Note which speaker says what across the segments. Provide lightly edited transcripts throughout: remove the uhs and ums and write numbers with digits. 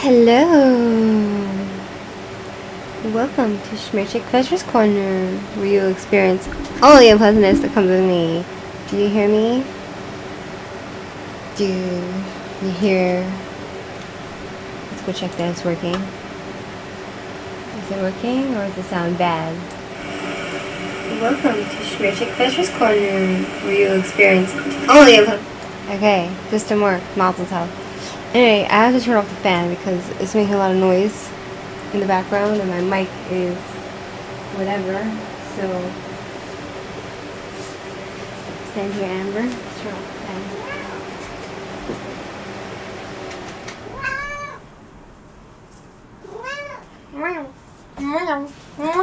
Speaker 1: Hello! Welcome to Shmirchik Pleasure's Corner, where you'll experience all the unpleasantness that comes with me. Do you hear me? Do you hear? Let's go check that it's working. Is it working, or does it sound bad? Welcome to Shmirchik Pleasure's Corner, where you'll experience all the unpleasantness. Okay, system work. Mazel tov. Anyway, I have to turn off the fan because it's making a lot of noise in the background and my mic is whatever. So, stand here, Amber. Let's turn off the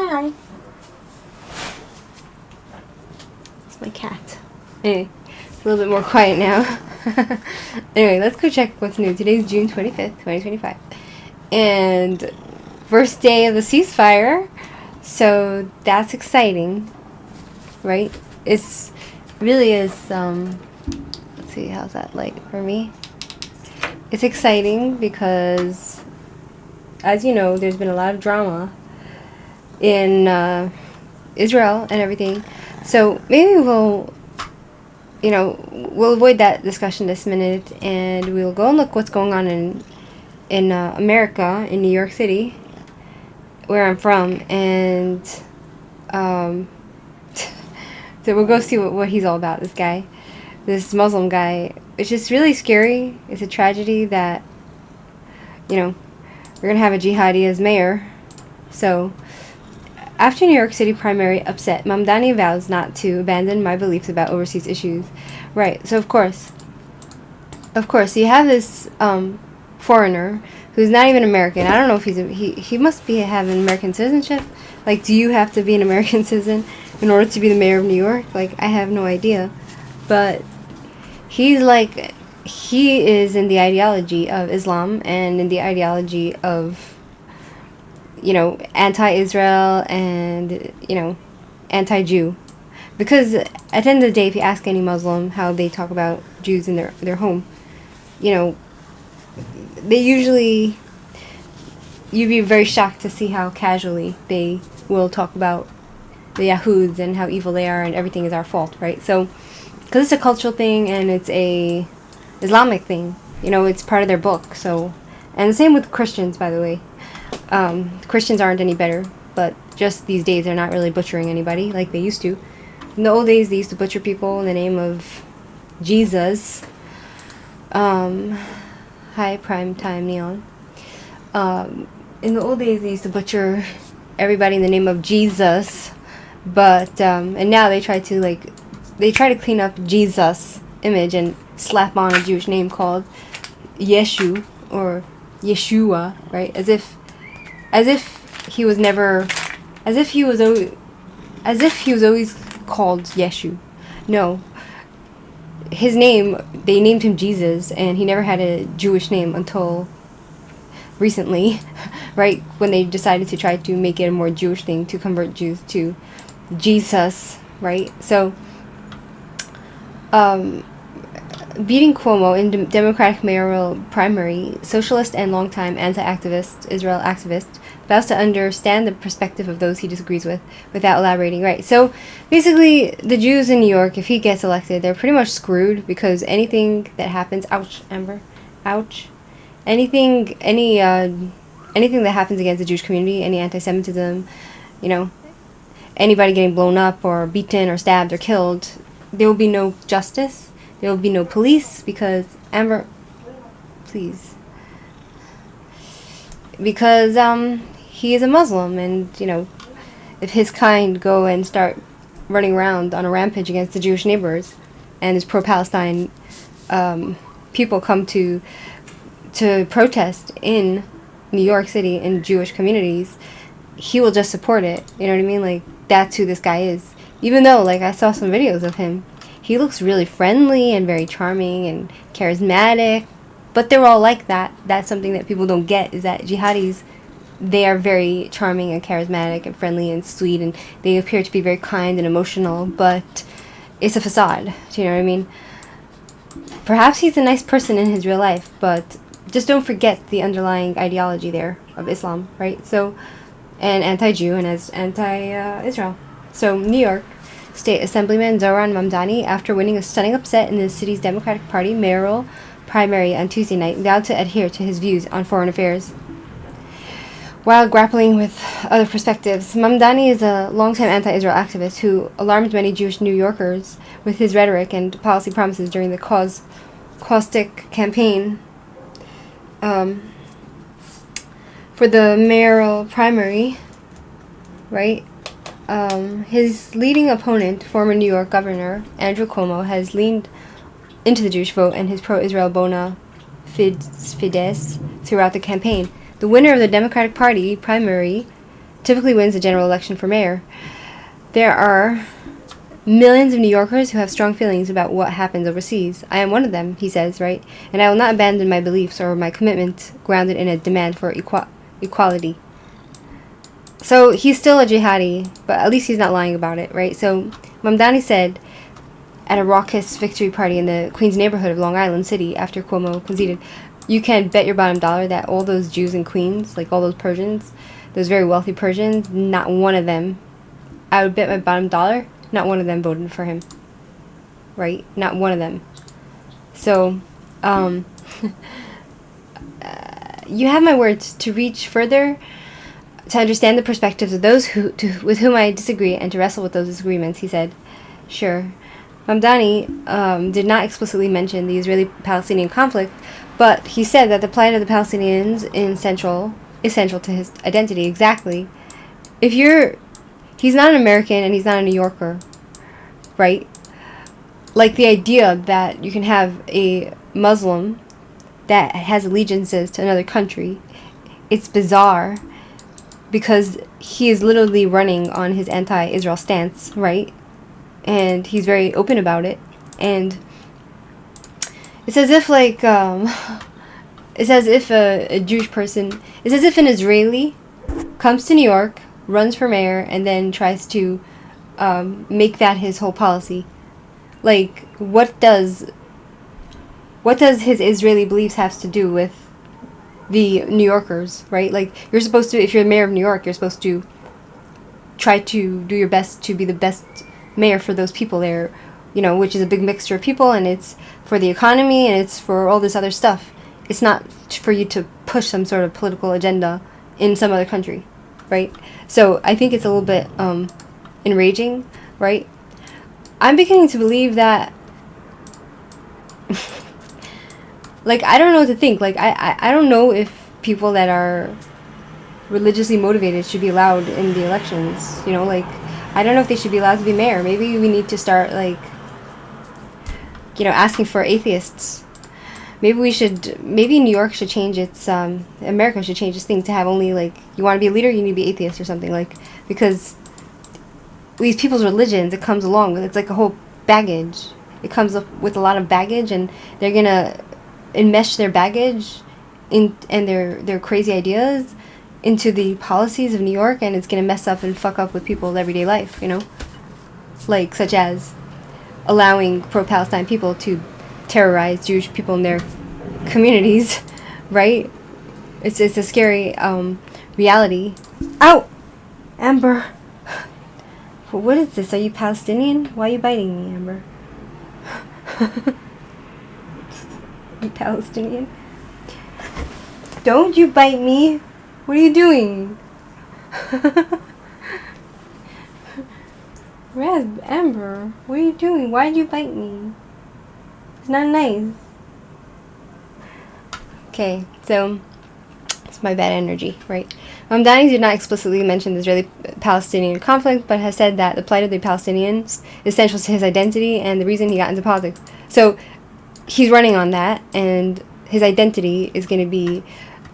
Speaker 1: fan. It's my cat. Anyway, it's a little bit more quiet now. Anyway, let's go check what's new. Today's June 25th, 2025. And first day of the ceasefire. So that's exciting. Right? It's really is let's see, how's that like for me? It's exciting because, as you know, there's been a lot of drama in Israel and everything. So maybe we'll avoid that discussion this minute, and we'll go and look what's going on in America, in New York City, where I'm from, and so we'll go see what he's all about. This guy, this Muslim guy. It's just really scary. It's a tragedy that we're gonna have a jihadi as mayor. So, after New York City primary upset, Mamdani vows not to abandon my beliefs about overseas issues. Right, so of course, you have this foreigner who's not even American. I don't know if he must be having American citizenship. Like, do you have to be an American citizen in order to be the mayor of New York? Like, I have no idea. But he is in the ideology of Islam and in the ideology of anti-Israel and, anti-Jew. Because at the end of the day, if you ask any Muslim how they talk about Jews in their home, they usually, you'd be very shocked to see how casually they will talk about the Yahuds and how evil they are and everything is our fault, right? So, because it's a cultural thing and it's a Islamic thing, it's part of their book. So, and the same with Christians, by the way. Christians aren't any better, but just these days they're not really butchering anybody like they used to. In the old days, they used to butcher people in the name of Jesus. Hi, Prime Time Neon. In the old days, they used to butcher everybody in the name of Jesus, but and now they try to clean up Jesus' image and slap on a Jewish name called Yeshu or Yeshua, right? As if he was always called Yeshu. No. His name, they named him Jesus, and he never had a Jewish name until recently, right? When they decided to try to make it a more Jewish thing to convert Jews to Jesus, right? So, beating Cuomo in the Democratic mayoral primary, socialist and longtime anti-activist, Israel activist, vows to understand the perspective of those he disagrees with without elaborating. Right. So basically, the Jews in New York, if he gets elected, they're pretty much screwed because anything that happens, ouch, Amber, ouch, anything that happens against the Jewish community, any anti-Semitism, anybody getting blown up or beaten or stabbed or killed, there will be no justice. There will be no police because Amber, please, because he is a Muslim, and if his kind go and start running around on a rampage against the Jewish neighbors, and his pro-Palestine people come to protest in New York City in Jewish communities, he will just support it. You know what I mean? Like, that's who this guy is. Even though, like, I saw some videos of him. He looks really friendly and very charming and charismatic, but they're all like that. That's something that people don't get, is that jihadis, they are very charming and charismatic and friendly and sweet, and they appear to be very kind and emotional, but it's a facade. Do you know what I mean? Perhaps he's a nice person in his real life, but just don't forget the underlying ideology there of Islam, right? So, and anti-Jew and as anti-Israel. So, New York State Assemblyman Zohran Mamdani, after winning a stunning upset in the city's Democratic Party mayoral primary on Tuesday night, vowed to adhere to his views on foreign affairs. While grappling with other perspectives, Mamdani is a longtime anti-Israel activist who alarmed many Jewish New Yorkers with his rhetoric and policy promises during the caustic campaign for the mayoral primary, right? His leading opponent, former New York Governor Andrew Cuomo, has leaned into the Jewish vote and his pro-Israel bona fides throughout the campaign. The winner of the Democratic Party primary typically wins the general election for mayor. There are millions of New Yorkers who have strong feelings about what happens overseas. I am one of them, he says, right? And I will not abandon my beliefs or my commitment grounded in a demand for equality. So he's still a jihadi, but at least he's not lying about it, right? So Mamdani said at a raucous victory party in the Queens neighborhood of Long Island City after Cuomo conceded, "You can bet your bottom dollar that all those Jews in Queens, like all those Persians, those very wealthy Persians, not one of them, I would bet my bottom dollar, not one of them voted for him." Right? Not one of them. So, you have my words to reach further, to understand the perspectives of those with whom I disagree and to wrestle with those disagreements, he said. Sure. Mamdani did not explicitly mention the Israeli-Palestinian conflict, but he said that the plight of the Palestinians is central to his identity. Exactly. He's not an American and he's not a New Yorker, right? Like the idea that you can have a Muslim that has allegiances to another country, it's bizarre because he is literally running on his anti-Israel stance, right? And he's very open about it. And it's as if it's as if a Jewish person, it's as if an Israeli comes to New York, runs for mayor, and then tries to make that his whole policy. Like, what does his Israeli beliefs have to do with the New Yorkers, right? Like, you're supposed to, if you're the mayor of New York, you're supposed to try to do your best to be the best mayor for those people there, which is a big mixture of people, and it's for the economy, and it's for all this other stuff. It's not for you to push some sort of political agenda in some other country, right? So I think it's a little bit enraging, right? I'm beginning to believe that like, I don't know what to think. Like, I don't know if people that are religiously motivated should be allowed in the elections, like, I don't know if they should be allowed to be mayor. Maybe we need to start, like, asking for atheists. Maybe New York should change its, America should change its thing to have only, like, you want to be a leader, you need to be atheist or something, like, because these people's religions, it comes along with, it's like a whole baggage. It comes up with a lot of baggage, and they're gonna enmesh their baggage and their crazy ideas into the policies of New York, and it's gonna mess up and fuck up with people's everyday life, like, such as allowing pro-Palestine people to terrorize Jewish people in their communities, right? It's a scary reality. Ow! Amber! What is this? Are you Palestinian? Why are you biting me, Amber? You Palestinian? Don't you bite me! What are you doing? Raz, Amber, what are you doing? Why did you bite me? It's not nice. Okay, so it's my bad energy, right? Mamdani did not explicitly mention the Israeli-Palestinian conflict, but has said that the plight of the Palestinians is central to his identity and the reason he got into politics. So he's running on that, and his identity is going to be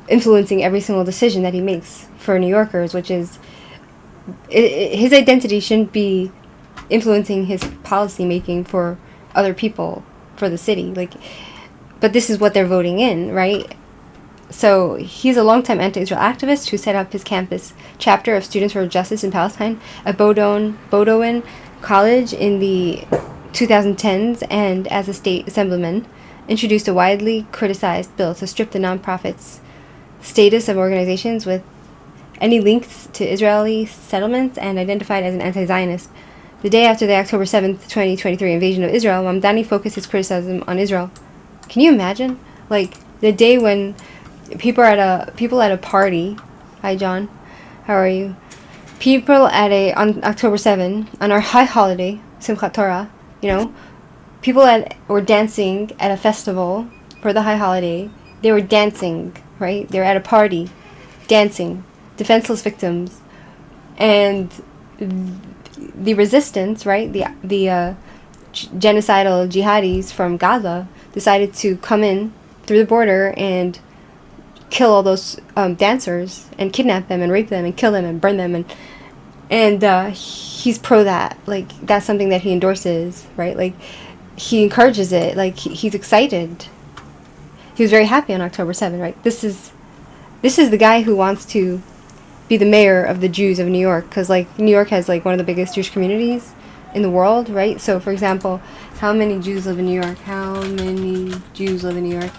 Speaker 1: influencing every single decision that he makes for New Yorkers, which is, his identity shouldn't be influencing his policy making for other people, for the city. Like, but this is what they're voting in, right? So he's a longtime anti-Israel activist who set up his campus chapter of Students for Justice in Palestine at Bowdoin College in the 2010s, and as a state assemblyman introduced a widely criticized bill to strip the nonprofits' status of organizations with any links to Israeli settlements and identified as an anti-Zionist. The day after the October 7th, 2023 invasion of Israel, Mamdani focused his criticism on Israel. Can you imagine? Like, the day when people at a party. Hi, John. How are you? People on October 7, on our high holiday, Simchat Torah, people were dancing at a festival for the high holiday. They were dancing, right? They were at a party, dancing, defenseless victims, and the resistance, right? The genocidal jihadis from Gaza decided to come in through the border and kill all those dancers and kidnap them and rape them and kill them and burn them, and he's pro that. Like, that's something that he endorses, right? Like, he encourages it. Like, he's excited. He was very happy on October 7th, right? This is the guy who wants to be the mayor of the Jews of New York, because, like, New York has, like, one of the biggest Jewish communities in the world, right? So, for example, how many Jews live in New York? How many Jews live in New York?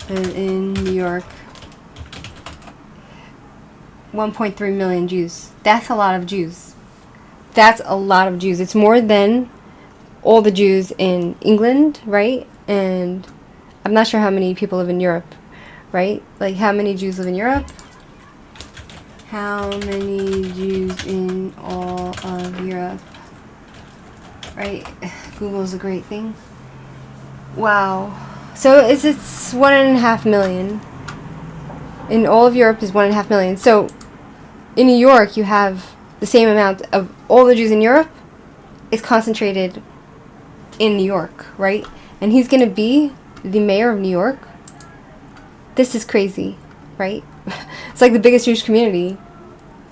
Speaker 1: In New York, 1.3 million Jews. That's a lot of Jews. That's a lot of Jews. It's more than all the Jews in England, right? And I'm not sure how many people live in Europe, right? Like, how many Jews live in Europe? How many Jews in all of Europe? Right? Google's a great thing. Wow. So it's 1.5 million. In all of Europe is 1.5 million. So in New York, you have the same amount of all the Jews in Europe. It's concentrated in New York, right? And he's going to be the mayor of New York. This is crazy, right? It's like the biggest Jewish community,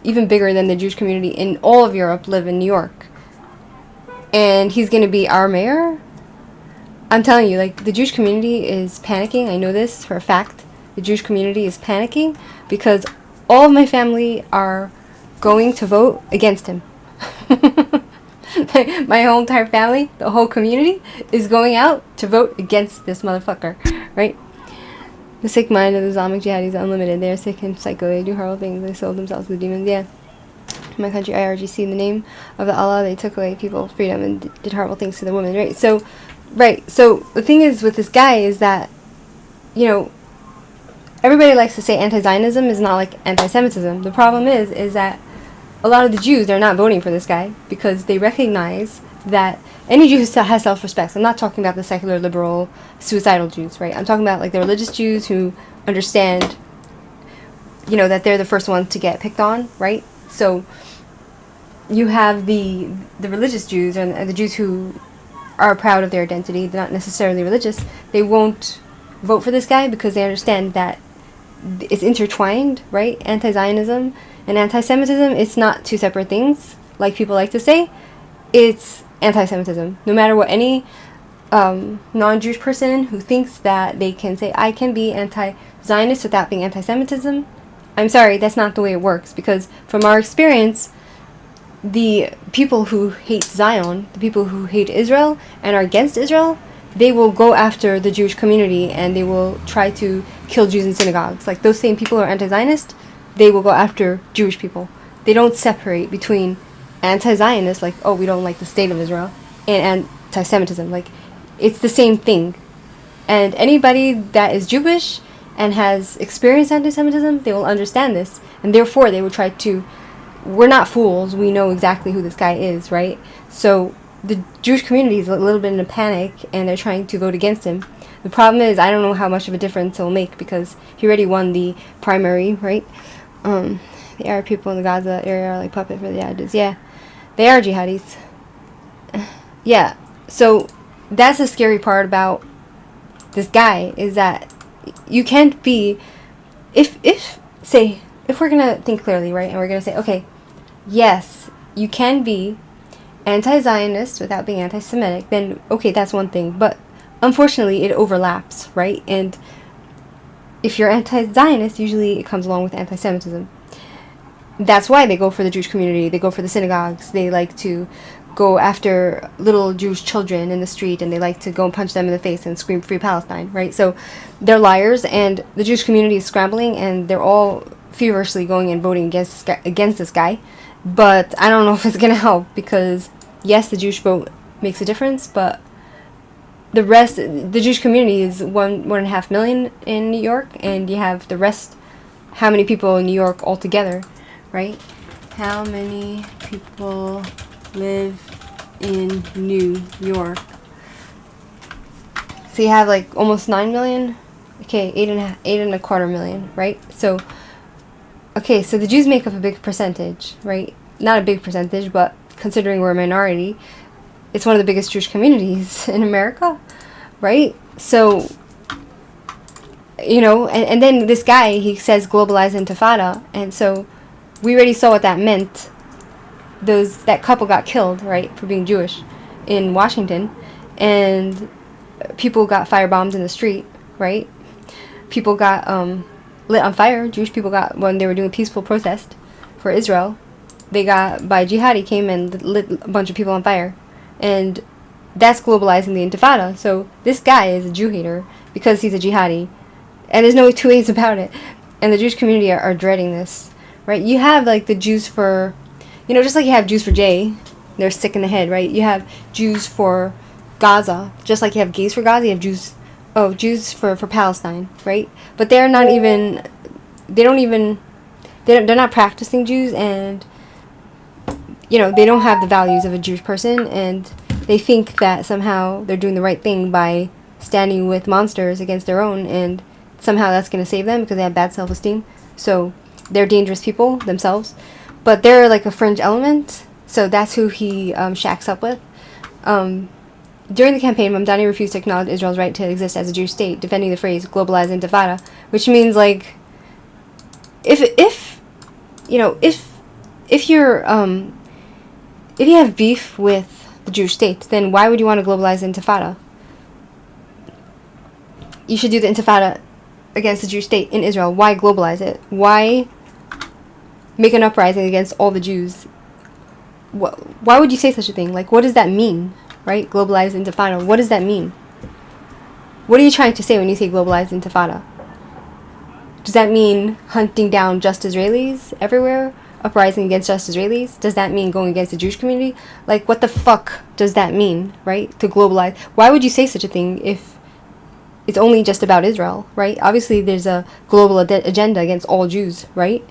Speaker 1: even bigger than the Jewish community in all of Europe, live in New York. And he's going to be our mayor? I'm telling you, like, the Jewish community is panicking. I know this for a fact. The Jewish community is panicking because all of my family are going to vote against him. My whole entire family, the whole community, is going out to vote against this motherfucker, right? The sick mind of the Islamic jihadis is unlimited. They are sick and psycho. They do horrible things. They sold themselves to the demons. Yeah. In my country, IRGC, in the name of the Allah, they took away people's freedom and did horrible things to the women, right? So the thing is with this guy is that, everybody likes to say anti-Zionism is not like anti-Semitism. The problem is that a lot of the Jews, they're not voting for this guy because they recognize that any Jew who has self-respect. I'm not talking about the secular, liberal, suicidal Jews, right? I'm talking about, like, the religious Jews who understand, that they're the first ones to get picked on, right? So you have the religious Jews and the Jews who are proud of their identity. They're not necessarily religious. They won't vote for this guy because they understand that it's intertwined, right? Anti-Zionism and anti-Semitism, it's not two separate things, like people like to say. It's anti-Semitism. No matter what any non-Jewish person who thinks that they can say, I can be anti-Zionist without being anti-Semitism, I'm sorry, that's not the way it works. Because from our experience, the people who hate Zion, the people who hate Israel and are against Israel, they will go after the Jewish community and they will try to kill Jews in synagogues. Like, those same people who are anti-Zionist, they will go after Jewish people. They don't separate between anti-Zionist, like, oh, we don't like the state of Israel, and anti-Semitism. Like, it's the same thing. And anybody that is Jewish and has experienced anti-Semitism, they will understand this. And therefore, they will try to... We're not fools. We know exactly who this guy is, right? So the Jewish community is a little bit in a panic, and they're trying to vote against him. The problem is, I don't know how much of a difference it'll make, because he already won the primary, right? The Arab people in the Gaza area are like puppet for the jihadis. Yeah, they are jihadis. Yeah, so that's the scary part about this guy, is that you can't be... If we're going to think clearly, right, and we're going to say, okay, yes, you can be anti-Zionist without being anti-Semitic, then, okay, that's one thing. But unfortunately, it overlaps, right? And if you're anti-Zionist, usually it comes along with anti-Semitism. That's why they go for the Jewish community. They go for the synagogues. They like to go after little Jewish children in the street, and they like to go and punch them in the face and scream "Free Palestine," right? So they're liars, and the Jewish community is scrambling, and they're all feverishly going and voting against this guy. But I don't know if it's gonna help, because yes, the Jewish vote makes a difference, but the rest, the Jewish community is 1.5 million in New York, and you have the rest. How many people in New York altogether, right? How many people live in New York? So you have like almost 9 million. Okay, 8.25 million, right? So, okay, so the Jews make up a big percentage, right? Not a big percentage, but considering we're a minority, it's one of the biggest Jewish communities in America, right? So, you know, and then this guy, he says globalized intifada, and so we already saw what that meant. That couple got killed, right, for being Jewish in Washington, and people got firebombed in the street, right? People got lit on fire. Jewish people got, when they were doing a peaceful protest for Israel, they got, by jihadi, came and lit a bunch of people on fire. And that's globalizing the intifada. So this guy is a Jew hater because he's a jihadi. And there's no two ways about it. And the Jewish community are dreading this, right? You have, like, the Jews for, you know, just like you have Jews for Jay, they're sick in the head, right? You have Jews for Gaza, just like you have gays for Gaza, you have Jews for Palestine, right? But they're not even, they're not practicing Jews, and, you know, they don't have the values of a Jewish person, and they think that somehow they're doing the right thing by standing with monsters against their own, and somehow that's going to save them because they have bad self-esteem. So they're dangerous people themselves, but they're like a fringe element. So that's who he shacks up with. During the campaign, Mamdani refused to acknowledge Israel's right to exist as a Jewish state, defending the phrase "globalized intifada," which means, like, if you have beef with the Jewish state, then why would you want to globalize the intifada? You should do the intifada against the Jewish state in Israel. Why globalize it? Why make an uprising against all the Jews? Why would you say such a thing? Like, what does that mean, right? Globalized intifada. What does that mean? What are you trying to say when you say globalized intifada? Does that mean hunting down just Israelis everywhere? Uprising against just Israelis? Does that mean going against the Jewish community? Like, what the fuck does that mean, right? To globalize. Why would you say such a thing if it's only just about Israel, right? Obviously, there's a global agenda against all Jews, right?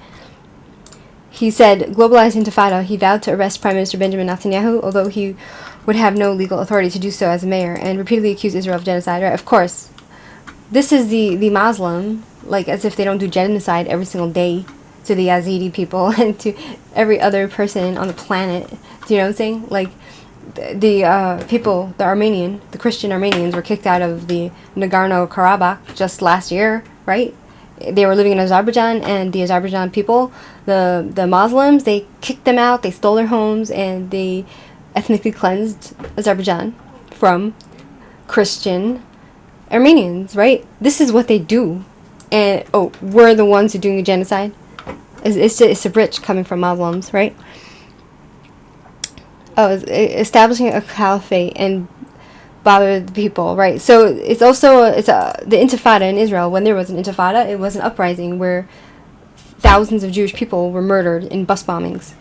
Speaker 1: He said, globalized intifada. He vowed to arrest Prime Minister Benjamin Netanyahu, although he would have no legal authority to do so as a mayor, and repeatedly accused Israel of genocide, right? Of course. This is the Muslim, like, as if they don't do genocide every single day to the Yazidi people and to every other person on the planet. Do you know what I'm saying? Like, the people, the Christian Armenians were kicked out of the Nagorno-Karabakh just last year, right? They were living in Azerbaijan, and the Azerbaijan people, the Muslims, they kicked them out, they stole their homes, and they ethnically cleansed Azerbaijan from Christian Armenians, right? This is what they do. And, we're the ones who are doing the genocide? It's a rich coming from Muslims, right? Establishing a caliphate and bother the people, right? So it's also the intifada in Israel. When there was an intifada, it was an uprising where thousands of Jewish people were murdered in bus bombings,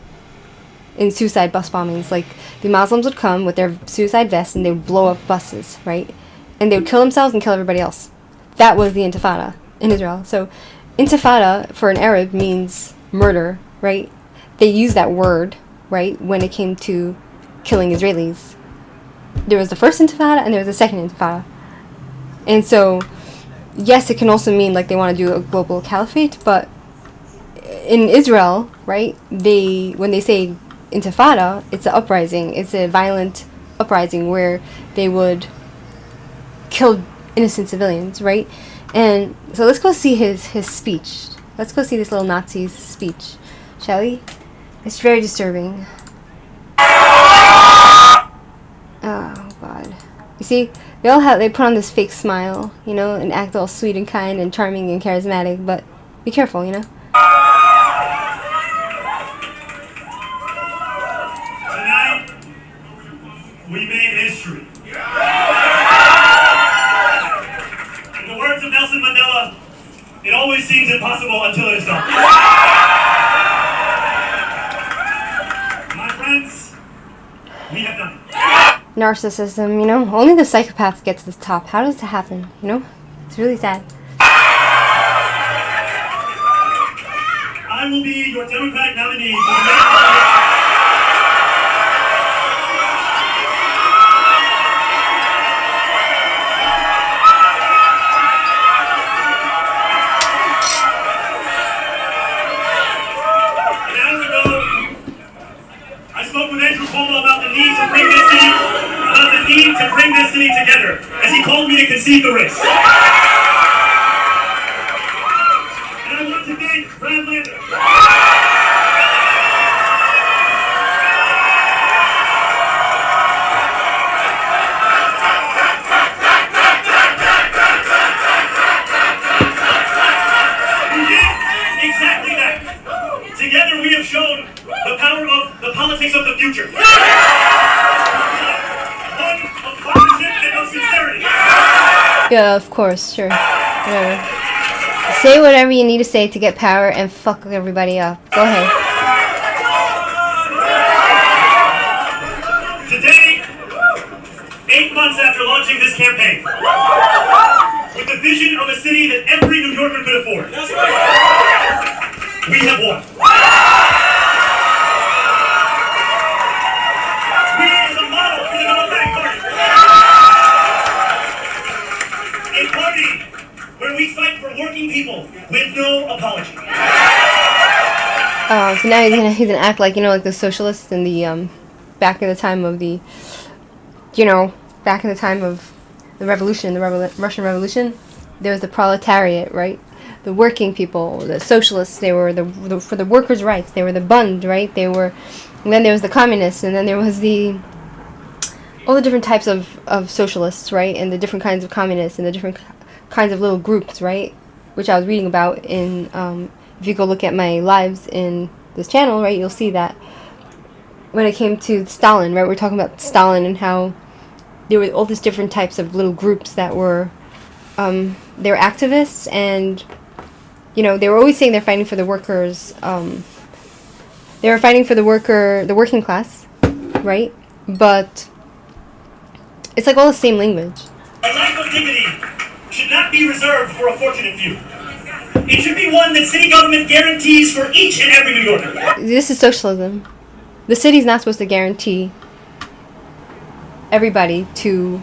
Speaker 1: in suicide bus bombings. Like, the Muslims would come with their suicide vests and they would blow up buses, right? And they would kill themselves and kill everybody else. That was the intifada in Israel. So intifada for an Arab means murder, right? They use that word, right, when it came to killing Israelis. There was the first intifada and there was the second intifada. And so, yes, it can also mean, like, they want to do a global caliphate, but in Israel, right, when they say intifada, it's an uprising. It's a violent uprising where they would kill innocent civilians, right? And so let's go see his speech. Let's go see this little Nazi's speech, shall we? It's very disturbing. Oh, God. You see, they put on this fake smile, you know, and act all sweet and kind and charming and charismatic, but be careful, you know?
Speaker 2: Tonight, It always seems impossible until it is done. My friends, we have done it.
Speaker 1: Narcissism, you know? Only the psychopaths get to the top. How does it happen, you know? It's really sad.
Speaker 2: I will be your Democratic nominee for the mayor. About the need to bring this city together, as he called me to concede the race. And I want to thank Brad Lander. Who did exactly that. Together we have shown the power of the politics of the future.
Speaker 1: Yeah, of course, sure. Whatever. Say whatever you need to say to get power and fuck everybody up. Go ahead.
Speaker 2: Today, 8 months after launching this campaign, with the vision of a city that every New Yorker could afford, we have won. We are the model for the Democratic Party. A party where we fight for working people with no apology.
Speaker 1: Oh, so now he's gonna act like, you know, like the socialists in the back in the time of the, you know, back in the time of the revolution, the Russian Revolution. There was the proletariat, right? The working people, the socialists. They were the for the workers' rights. They were the Bund, right? They were, and then there was the communists, and then there was the all the different types of socialists, right? And the different kinds of communists and the different kinds of little groups, right? Which I was reading about in, if you go look at my lives in this channel, right, you'll see that when it came to Stalin, right, we're talking about Stalin and how there were all these different types of little groups that were, they were activists, and, you know, they were always saying they're fighting for the workers, they were fighting for the working class, right? But it's like all the same language.
Speaker 2: A life of dignity should not be reserved for a fortunate few. It should be one that city government guarantees for each and every New Yorker.
Speaker 1: This is socialism. The city's not supposed to guarantee everybody to...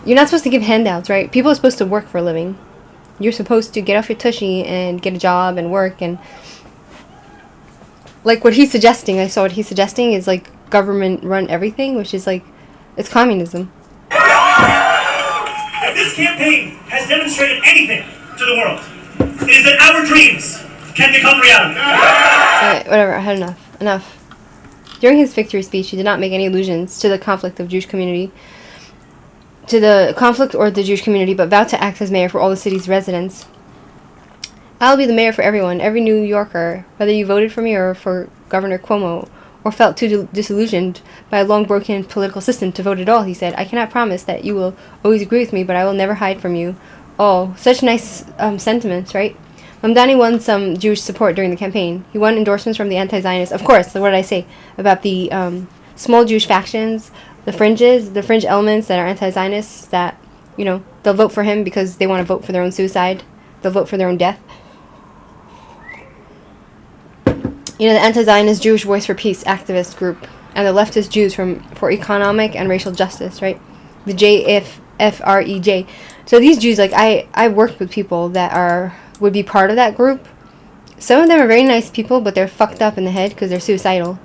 Speaker 1: You're not supposed to give handouts, right? People are supposed to work for a living. You're supposed to get off your tushy and get a job and work, and... Like what he's suggesting, I saw what he's suggesting is like government run everything, which is like, it's communism.
Speaker 2: If this campaign has demonstrated anything to the world, it is that our dreams can become reality.
Speaker 1: Alright, whatever, I had enough. During his victory speech, he did not make any allusions to the conflict of Jewish community, to the conflict or the Jewish community, but vowed to act as mayor for all the city's residents. I'll be the mayor for everyone, every New Yorker, whether you voted for me or for Governor Cuomo, or felt too disillusioned by a long-broken political system to vote at all, he said. I cannot promise that you will always agree with me, but I will never hide from you. Oh, such nice sentiments, right? Mamdani won some Jewish support during the campaign. He won endorsements from the anti-Zionists. Of course, what did I say about the small Jewish factions, the fringe elements that are anti-Zionists, that, you know, they'll vote for him because they want to vote for their own suicide. They'll vote for their own death. You know, the anti-Zionist Jewish Voice for Peace activist group, and the leftist Jews for economic and racial justice, right? The JFREJ. So these Jews, like, I worked with people that would be part of that group. Some of them are very nice people, but they're fucked up in the head because they're suicidal.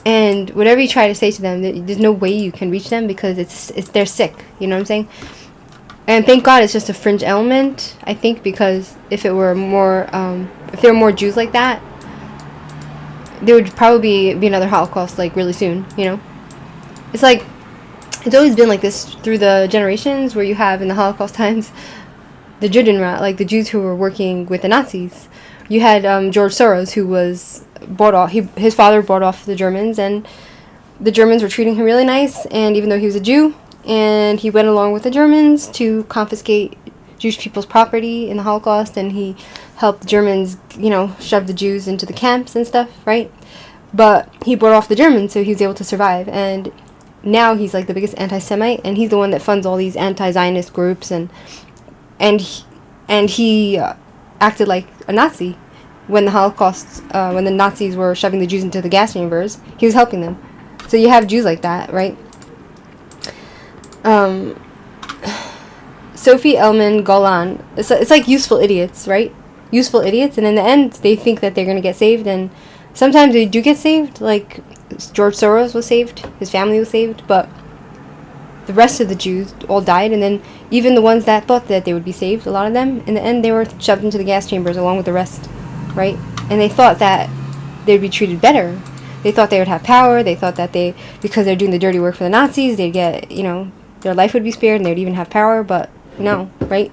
Speaker 1: And whatever you try to say to them, there's no way you can reach them because they're sick. You know what I'm saying? And thank God it's just a fringe element, I think, because if it were more, if there were more Jews like that, there would probably be another Holocaust, like, really soon, you know? It's like, it's always been like this through the generations, where you have, in the Holocaust times, the Judenrat, like the Jews who were working with the Nazis. You had George Soros, who was bought off, his father bought off the Germans, and the Germans were treating him really nice, and even though he was a Jew, and he went along with the Germans to confiscate Jewish people's property in the Holocaust, and he helped the Germans, shove the Jews into the camps and stuff, right? But he brought off the Germans, so he was able to survive. And now he's like the biggest anti-Semite, and he's the one that funds all these anti-Zionist groups, and he acted like a Nazi when the Holocaust, when the Nazis were shoving the Jews into the gas chambers. He was helping them. So you have Jews like that, right? Sophie Elman Golan. It's like useful idiots, right? Useful idiots, and in the end, they think that they're going to get saved, and sometimes they do get saved. Like George Soros was saved, his family was saved, but the rest of the Jews all died, and then even the ones that thought that they would be saved, a lot of them, in the end, they were shoved into the gas chambers along with the rest, right? And they thought that they'd be treated better. They thought they would have power. They thought that because they're doing the dirty work for the Nazis, they'd get, their life would be spared, and they would even have power, but no, right?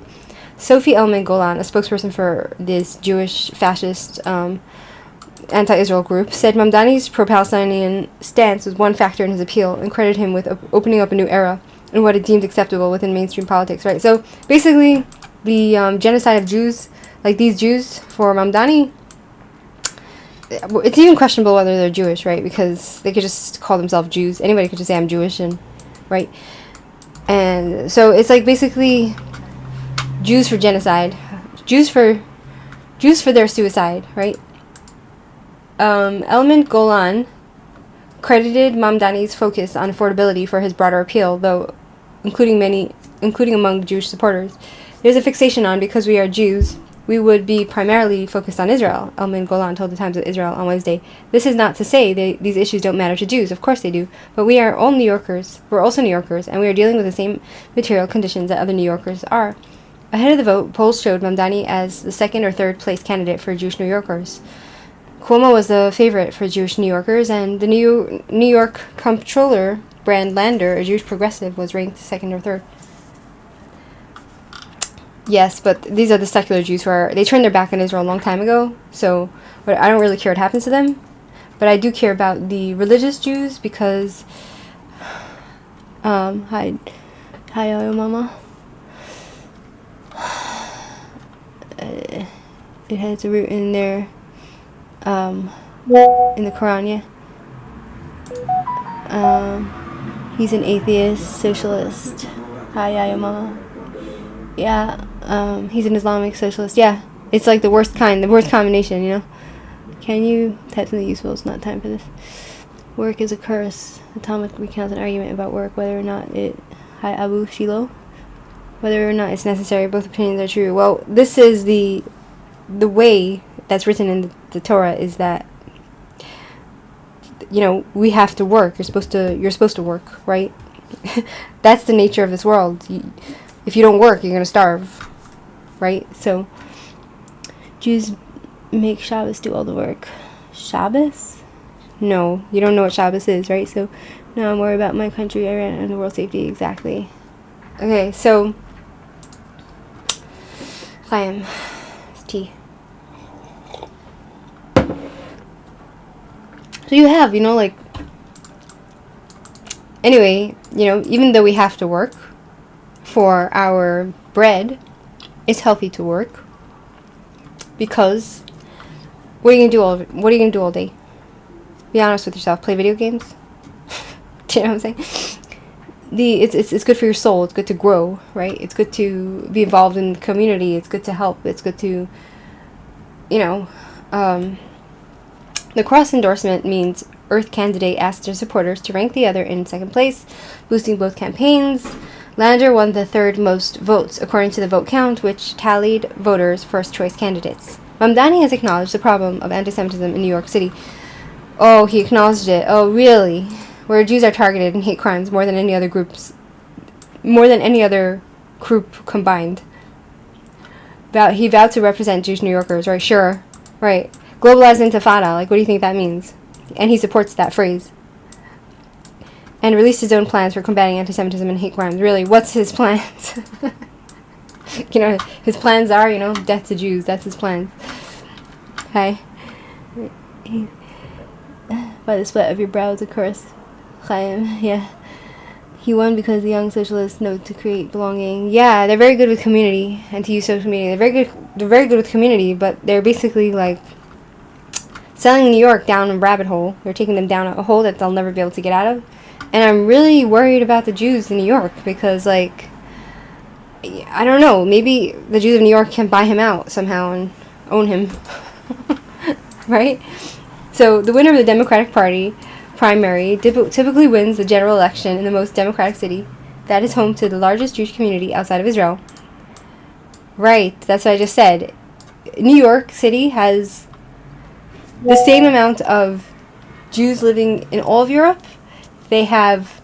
Speaker 1: Sophie Elman Golan, a spokesperson for this Jewish fascist anti-Israel group, said Mamdani's pro-Palestinian stance was one factor in his appeal, and credited him with opening up a new era in what it deemed acceptable within mainstream politics, right? So basically, the genocide of Jews, like these Jews, for Mamdani, it's even questionable whether they're Jewish, right? Because they could just call themselves Jews. Anybody could just say I'm Jewish, and right? And so it's like basically Jews for genocide, Jews for their suicide, right? Elman Golan credited Mamdani's focus on affordability for his broader appeal, though including among Jewish supporters. There's a fixation on, because we are Jews, we would be primarily focused on Israel, Elman Golan told the Times of Israel on Wednesday. This is not to say these issues don't matter to Jews. Of course they do. But we are all New Yorkers. We're also New Yorkers, and we are dealing with the same material conditions that other New Yorkers are. Ahead of the vote, polls showed Mamdani as the second or third place candidate for Jewish New Yorkers. Cuomo was the favorite for Jewish New Yorkers, and the New York comptroller, Brand Lander, a Jewish progressive, was ranked second or third. Yes, but these are the secular Jews they turned their back on Israel a long time ago, so I don't really care what happens to them. But I do care about the religious Jews because, hi, mama. It has a root in there, in the Quran, yeah. He's an atheist, socialist. Hi, mama. Yeah, he's an Islamic socialist. Yeah, it's like the worst combination, Can you type something useful? It's not time for this. Work is a curse. The Talmud recounts an argument about work, whether or not hi Abu Shiloh, whether or not it's necessary. Both opinions are true. Well, this is the way that's written in the Torah is that, we have to work. You're supposed to work, right? That's the nature of this world. If you don't work, you're going to starve, right? So, Jews make Shabbos do all the work. Shabbos? No, you don't know what Shabbos is, right? So, no, I'm worried about my country, Iran, and the world safety, exactly. Okay, so, Chaim, it's tea. So you have, anyway, even though we have to work for our bread, it's healthy to work, because what are you gonna do all day? Be honest with yourself. Play video games. Do you know what I'm saying? It's good for your soul. It's good to grow, right? It's good to be involved in the community. It's good to help. It's good to, the cross endorsement means Earth candidate asked their supporters to rank the other in second place, boosting both campaigns. Lander won the third most votes, according to the vote count, which tallied voters' first-choice candidates. Mamdani has acknowledged the problem of anti-Semitism in New York City. Oh, he acknowledged it. Oh, really? Where Jews are targeted in hate crimes more than any other group combined. He vowed to represent Jewish New Yorkers, right? Sure. Right. Globalized intifada, what do you think that means? And he supports that phrase. And released his own plans for combating anti-Semitism and hate crimes. Really, what's his plans? His plans are, death to Jews. That's his plans. Okay. By the sweat of your brow is a curse. Chaim, yeah. He won because the young socialists know to create belonging. Yeah, they're very good with community and to use social media. They're very good. They're very good with community, but they're basically like selling New York down a rabbit hole. They're taking them down a hole that they'll never be able to get out of. And I'm really worried about the Jews in New York because, like, I don't know. Maybe the Jews of New York can buy him out somehow and own him, right? So the winner of the Democratic Party primary typically wins the general election in the most democratic city that is home to the largest Jewish community outside of Israel. Right, that's what I just said. New York City has the same amount of Jews living in all of Europe. They have,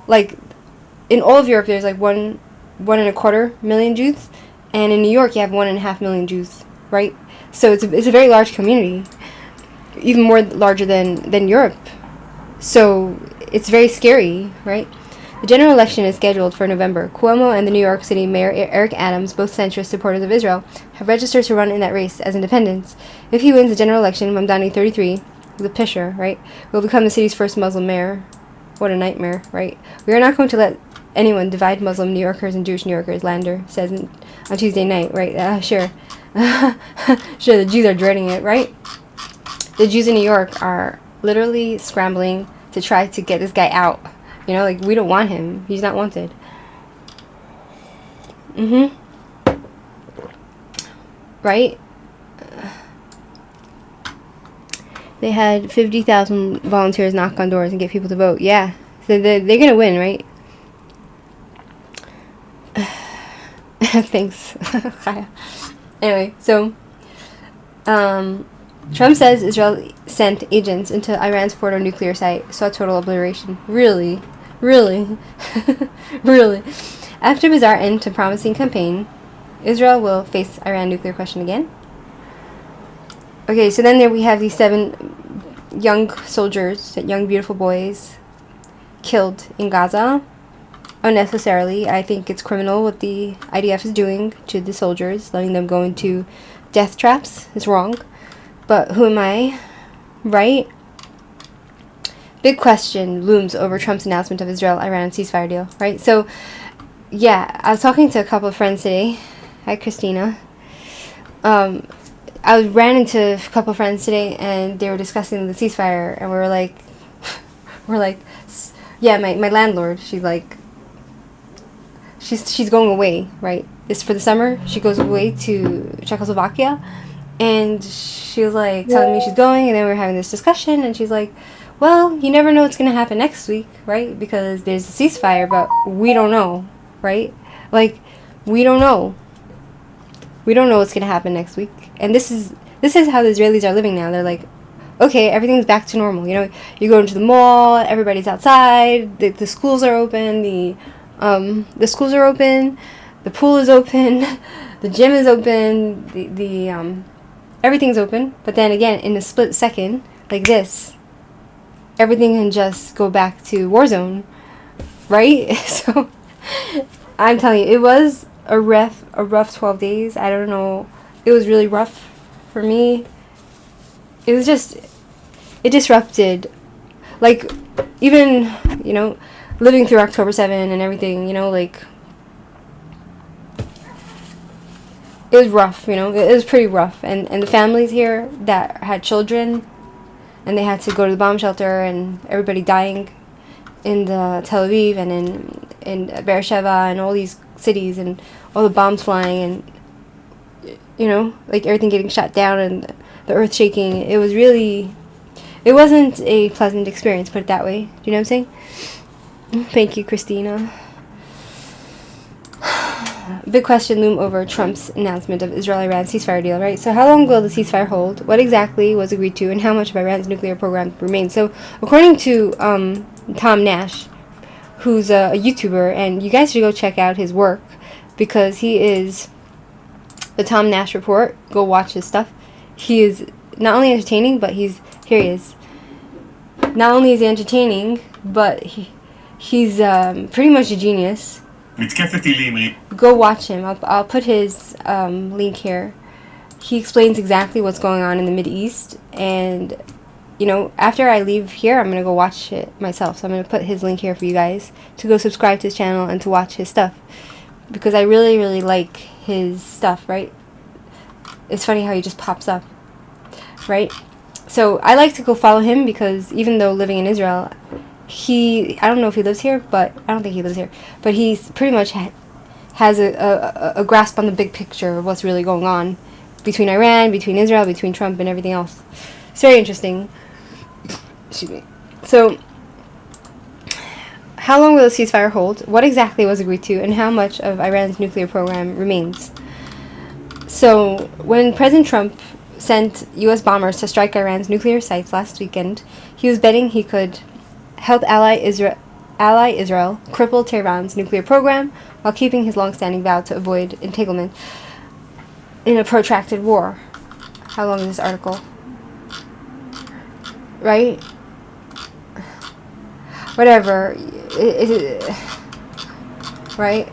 Speaker 1: like, in all of Europe there's like 1.25 million Jews, and in New York you have 1.5 million Jews, right? So it's a very large community, even more larger than Europe. So it's very scary, right? The general election is scheduled for November. Cuomo and the New York City Mayor Eric Adams, both centrist supporters of Israel, have registered to run in that race as independents. If he wins the general election, Mamdani, 33, the Pisher, right, will become the city's first Muslim mayor. What a nightmare, right? We are not going to let anyone divide Muslim New Yorkers and Jewish New Yorkers, Lander says on Tuesday night, right? Sure. Sure, the Jews are dreading it, right? The Jews in New York are literally scrambling to try to get this guy out. You know, like, we don't want him. He's not wanted. Right? They had 50,000 volunteers knock on doors and get people to vote. Yeah. So they're going to win, right? Thanks. Anyway, so Trump says Israel sent agents into Iran's Fordo nuclear site, saw total obliteration. Really? Really? Really? After a bizarre end to promising campaign, Israel will face Iran nuclear question again. Okay, so then there we have these 7 young soldiers, young beautiful boys, killed in Gaza unnecessarily. I think it's criminal what the IDF is doing to the soldiers, letting them go into death traps. It's wrong. But who am I? Right? Big question looms over Trump's announcement of Israel-Iran ceasefire deal, right? So, yeah, I was talking to a couple of friends today. Hi, Christina. I ran into a couple of friends today, and they were discussing the ceasefire, and we were like, yeah, my landlord, she's like, she's going away, right? It's for the summer. She goes away to Czechoslovakia, and she was like telling me she's going, and then we were having this discussion, and she's like, well, you never know what's going to happen next week, right? Because there's a ceasefire, but we don't know, right? Like, we don't know. We don't know what's going to happen next week. And this is how the Israelis are living now. They're like, okay, everything's back to normal. You know, you go into the mall, everybody's outside, the schools are open, the schools are open, the pool is open, the gym is open, the everything's open. But then again, in a split second, like this, everything can just go back to war zone, right? So I'm telling you, it was a rough 12 days. I don't know. It was really rough for me. It was just, it disrupted, like, even, you know, living through October 7 and everything, you know, like, it was rough, you know, it was pretty rough. And the families here that had children, and they had to go to the bomb shelter, and everybody dying in the Tel Aviv and in Beersheba and all these cities, and all the bombs flying, and, you know, like, everything getting shot down and the earth shaking. It was really, it wasn't a pleasant experience, put it that way. Do you know what I'm saying? Thank you, Christina. Big question loom over Trump's announcement of Israel-Iran ceasefire deal, right? So how long will the ceasefire hold? What exactly was agreed to? And how much of Iran's nuclear program remains? So according to Tom Nash, who's a YouTuber, and you guys should go check out his work, because he is the Tom Nash Report. Go watch his stuff. He is not only entertaining, but here he is. Not only is he entertaining, but he's pretty much a genius. Go watch him. I'll put his link here. He explains exactly what's going on in the Mideast, and you know, after I leave here, I'm gonna go watch it myself. So I'm gonna put his link here for you guys to go subscribe to his channel and to watch his stuff, because I really, really like his stuff, right? It's funny how he just pops up, right? So I like to go follow him because even though living in Israel, I don't know if he lives here, but I don't think he lives here, but he's pretty much has a grasp on the big picture of what's really going on between Iran, between Israel, between Trump and everything else. It's very interesting. Excuse me. So, how long will the ceasefire hold? What exactly was agreed to? And how much of Iran's nuclear program remains? So, when President Trump sent U.S. bombers to strike Iran's nuclear sites last weekend, he was betting he could help ally Israel cripple Tehran's nuclear program while keeping his long-standing vow to avoid entanglement in a protracted war. How long is this article? Right? Whatever. Right?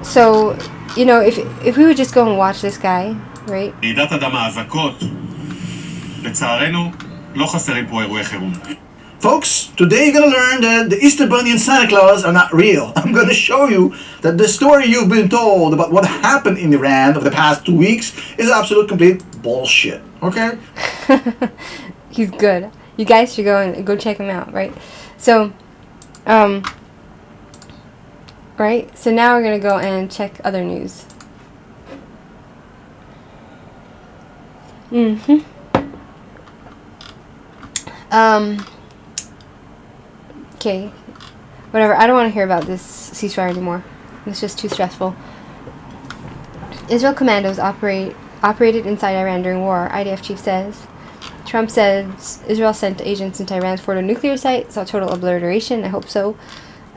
Speaker 1: So, you know, if we would just go and watch this guy, right?
Speaker 3: Folks, today you're going to learn that the Easter Bunny and Santa Claus are not real. I'm going to show you that the story you've been told about what happened in Iran over the past 2 weeks is absolute complete bullshit. Okay?
Speaker 1: He's good. You guys should go check him out, right? So, right? So now we're going to go and check other news. Okay. Whatever. I don't want to hear about this ceasefire anymore. It's just too stressful. Israel commandos operated inside Iran during war, IDF chief says. Trump says Israel sent agents into Iran's Fordo nuclear site, saw total obliteration. I hope so.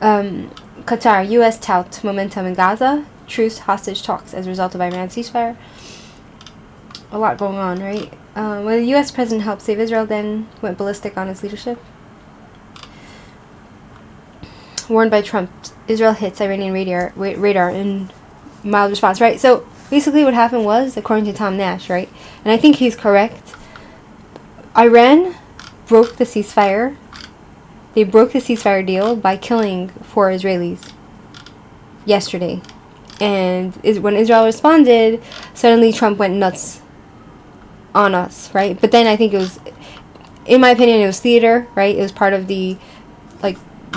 Speaker 1: Qatar, U.S. tout momentum in Gaza, truce hostage talks as a result of Iran's ceasefire. A lot going on, right? When the U.S. president helped save Israel, then went ballistic on his leadership. Warned by Trump, Israel hits Iranian radar in mild response, right? So basically what happened was, according to Tom Nash, right? And I think he's correct. Iran broke the ceasefire. They broke the ceasefire deal by killing 4 Israelis yesterday. And when Israel responded, suddenly Trump went nuts on us, right? But then I think it was, in my opinion, it was theater, right? It was part of the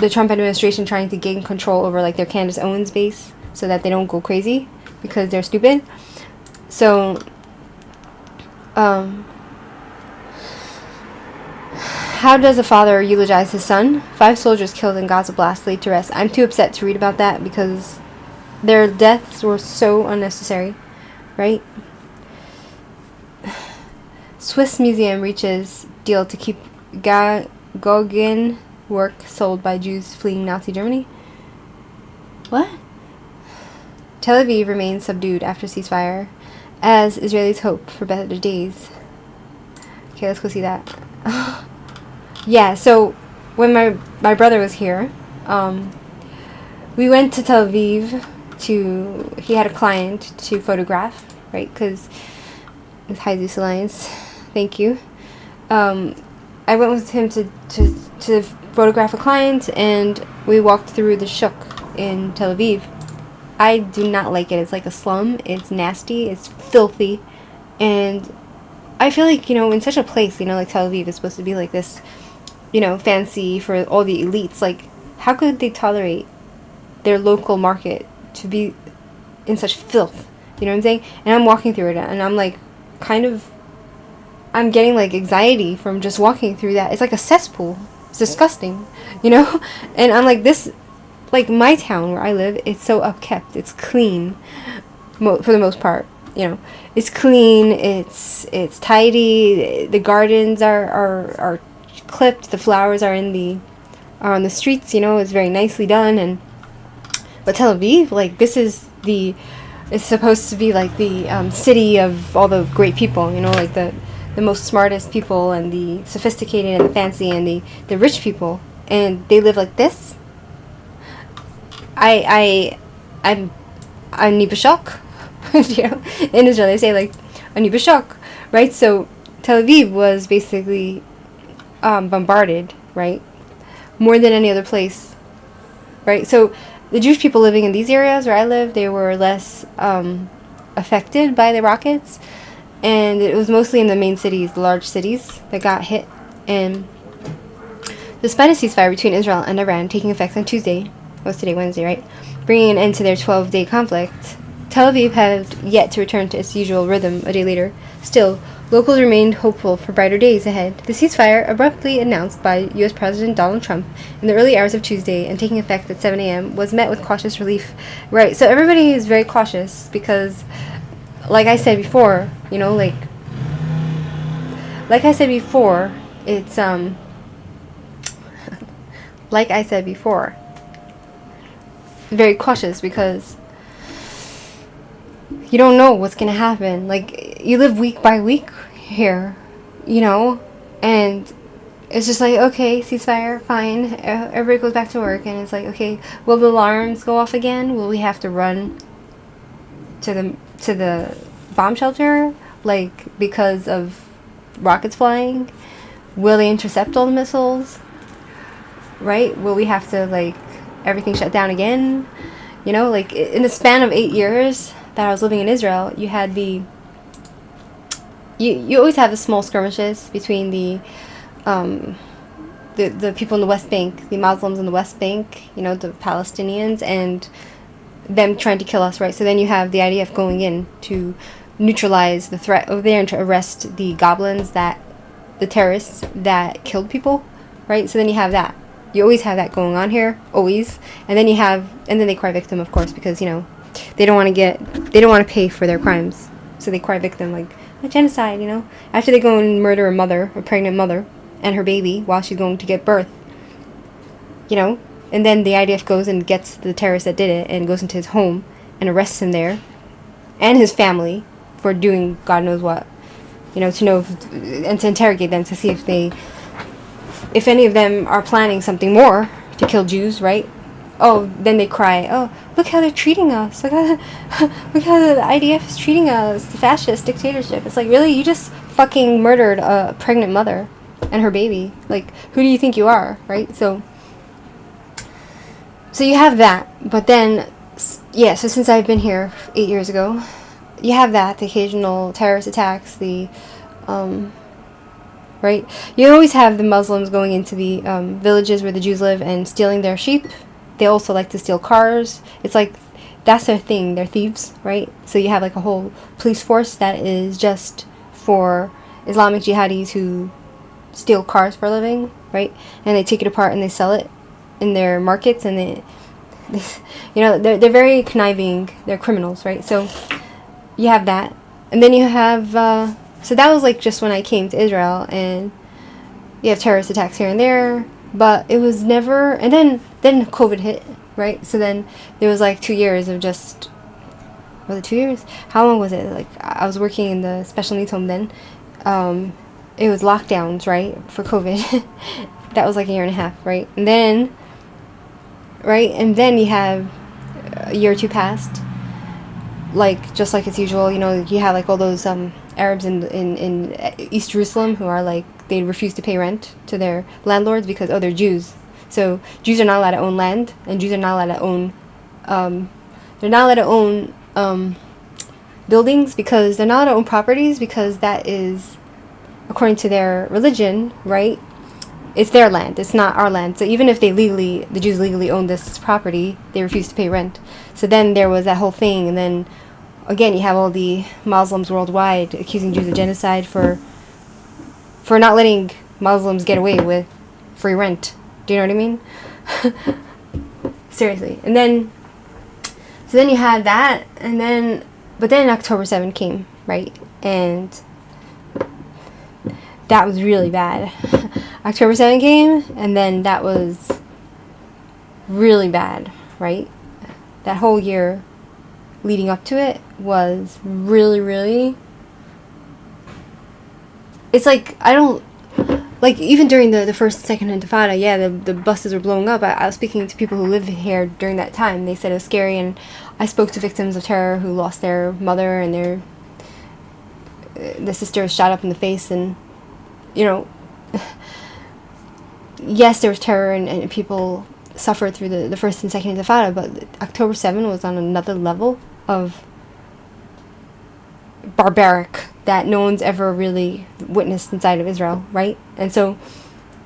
Speaker 1: Trump administration trying to gain control over their Candace Owens base so that they don't go crazy because they're stupid. So, how does a father eulogize his son? 5 soldiers killed in Gaza blast laid to rest. I'm too upset to read about that because their deaths were so unnecessary, right? Swiss museum reaches deal to keep Gauguin work sold by Jews fleeing Nazi Germany. What? Tel Aviv remains subdued after ceasefire as Israelis hope for better days. Okay, let's go see that. Yeah, so when my brother was here, we went to Tel Aviv he had a client to photograph, right? Because it's High Zeus Alliance. Thank you. I went with him to photograph a client, and we walked through the shuk in Tel Aviv. I do not like it. It's like a slum. It's nasty. It's filthy. And I feel like, in such a place, like Tel Aviv is supposed to be like this, fancy for all the elites. How could they tolerate their local market to be in such filth? You know what I'm saying? And I'm walking through it, and I'm I'm getting anxiety from just walking through that. It's like a cesspool. It's disgusting, And I'm like, this, my town where I live, it's so upkept. It's clean, for the most part. It's clean. It's tidy. The gardens are clipped. The flowers are on the streets. It's very nicely done. But Tel Aviv, this is it's supposed to be the city of all the great people. The most smartest people and the sophisticated and the fancy and the rich people, and they live like this. I'm nibashok. In Israel they say ani b'shok, right? So Tel Aviv was basically bombarded, right? More than any other place, right? So the Jewish people living in these areas where I live, they were less affected by the rockets, and it was mostly in the main cities, the large cities, that got hit. And despite a ceasefire between Israel and Iran taking effect on Tuesday, what's today, Wednesday, right? Bringing an end to their 12-day conflict, Tel Aviv had yet to return to its usual rhythm a day later. Still, locals remained hopeful for brighter days ahead. The ceasefire, abruptly announced by U.S. President Donald Trump in the early hours of Tuesday and taking effect at 7 a.m., was met with cautious relief. Right, so everybody is very cautious because, like I said before, like I said before, it's, like I said before, very cautious because you don't know what's going to happen. Like, you live week by week here, and it's just like, okay, ceasefire, fine, everybody goes back to work, and it's like, okay, will the alarms go off again? Will we have to run to the bomb shelter, like, because of rockets flying? Will they intercept all the missiles? Right? Will we have to, like, everything shut down again? Like, in the span of 8 years that I was living in Israel, you had you always have the small skirmishes between the people in the West Bank, the Muslims in the West Bank, the Palestinians, and them trying to kill us, right? So then you have the IDF going in to neutralize the threat over there and to arrest the the terrorists that killed people, right? So then you have that. You always have that going on here, always. And then they cry victim, of course, because, they don't want to pay for their crimes. So they cry victim, like, a genocide, After they go and murder a pregnant mother, and her baby while she's going to give birth, And then the IDF goes and gets the terrorist that did it and goes into his home and arrests him there and his family for doing God knows what, to know and to interrogate them to see if any of them are planning something more to kill Jews, right? Oh, then they cry, oh, look how they're treating us. Look how the IDF is treating us. The fascist dictatorship. It's like, really? You just fucking murdered a pregnant mother and her baby. Like, who do you think you are, right? So you have that. But then, so since I've been here 8 years ago, you have that, the occasional terrorist attacks, right? You always have the Muslims going into the villages where the Jews live and stealing their sheep. They also like to steal cars. It's like, that's their thing. They're thieves, right? So you have like a whole police force that is just for Islamic jihadis who steal cars for a living, right? And they take it apart and they sell it in their markets, and they're very conniving. They're criminals, right? So you have that. And then you have... So that was like just when I came to Israel, and you have terrorist attacks here and there, but it was never, and then COVID hit, right? So then there was like 2 years of just, was it 2 years? How long was it? Like, I was working in the special needs home then. It was lockdowns, right, for COVID. That was like a year and a half, right? And then, you have a year or two passed, like, just like it's usual, you have like all those Arabs in East Jerusalem who are like, they refuse to pay rent to their landlords because, they're Jews. So Jews are not allowed to own land, and Jews are not allowed to own buildings, because they're not allowed to own properties, because that is, according to their religion, right, it's their land, it's not our land. So even if the Jews legally own this property, they refuse to pay rent. So then there was that whole thing, and then again, you have all the Muslims worldwide accusing Jews of genocide for not letting Muslims get away with free rent. Do you know what I mean? Seriously. And then, so then you had that, but then October 7th came, right? And that was really bad. October 7th came, and then that was really bad, right? That whole year leading up to it was really, really... It's like, I don't... Like, even during the first and second intifada, yeah, the buses were blowing up. I was speaking to people who lived here during that time. They said it was scary, and I spoke to victims of terror who lost their mother and the sister was shot up in the face, and you know, yes, there was terror, and people suffered through the first and second Intifada, but October 7 was on another level of barbaric that no one's ever really witnessed inside of Israel, right? And so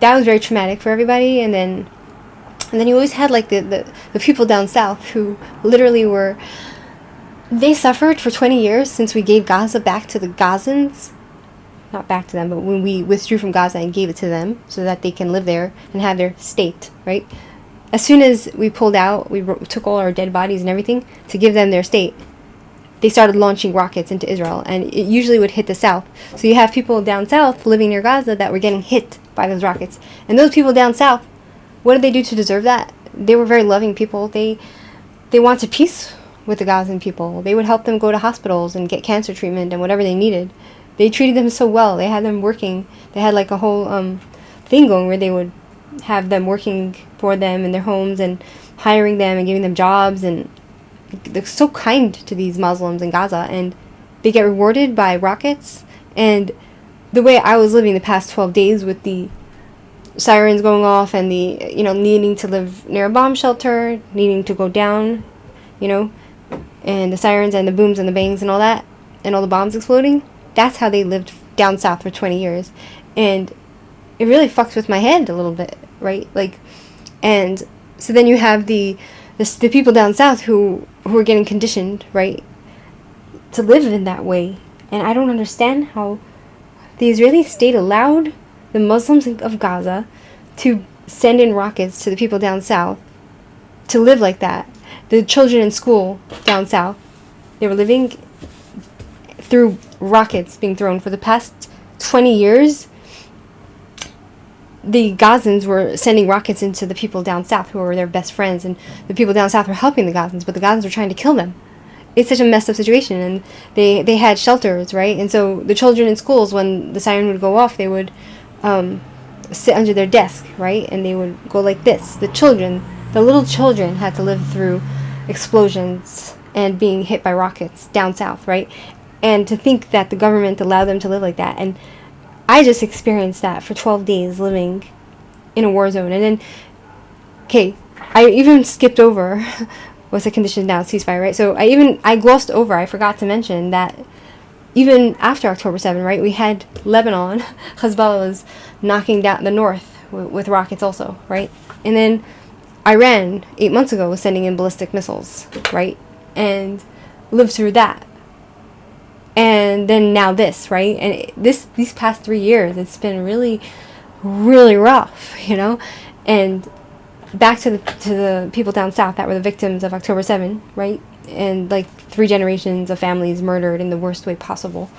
Speaker 1: that was very traumatic for everybody. And then you always had like the people down south who literally were, they suffered for 20 years since we gave Gaza back to the Gazans. Not back to them, but when we withdrew from Gaza and gave it to them so that they can live there and have their state, right? As soon as we pulled out, we took all our dead bodies and everything to give them their state. They started launching rockets into Israel, and it usually would hit the south. So you have people down south living near Gaza that were getting hit by those rockets. And those people down south, what did they do to deserve that? They were very loving people. They wanted peace with the Gazan people. They would help them go to hospitals and get cancer treatment and whatever they needed. They treated them so well. They had them working. They had like a whole thing going where they would have them working for them in their homes and hiring them and giving them jobs, and they're so kind to these Muslims in Gaza, and they get rewarded by rockets. And the way I was living the past 12 days with the sirens going off and the, needing to live near a bomb shelter, needing to go down, and the sirens and the booms and the bangs and all that, and all the bombs exploding, that's how they lived down south for 20 years. And it really fucks with my head a little bit, right? Like, and so then you have the people down south who are getting conditioned, right, to live in that way. And I don't understand how the Israeli state allowed the Muslims of Gaza to send in rockets to the people down south to live like that. The children in school down south, they were living through rockets being thrown for the past 20 years. The Gazans were sending rockets into the people down south who were their best friends, and the people down south were helping the Gazans, but the Gazans were trying to kill them. It's such a messed up situation, and they had shelters, right? And so the children in schools, when the siren would go off, they would sit under their desk, right? And they would go like this. The little children had to live through explosions and being hit by rockets down south, right? And to think that the government allowed them to live like that. And I just experienced that for 12 days living in a war zone. And then, okay, I even skipped over what's the condition now, ceasefire, right? So I glossed over, I forgot to mention that even after October 7, right, we had Lebanon, Hezbollah was knocking down the north with rockets also, right? And then Iran, 8 months ago, was sending in ballistic missiles, right? And lived through that. And then now this, right? And these past 3 years, it's been really, really rough, And back to the people down south that were the victims of October 7, right? And like 3 generations of families murdered in the worst way possible.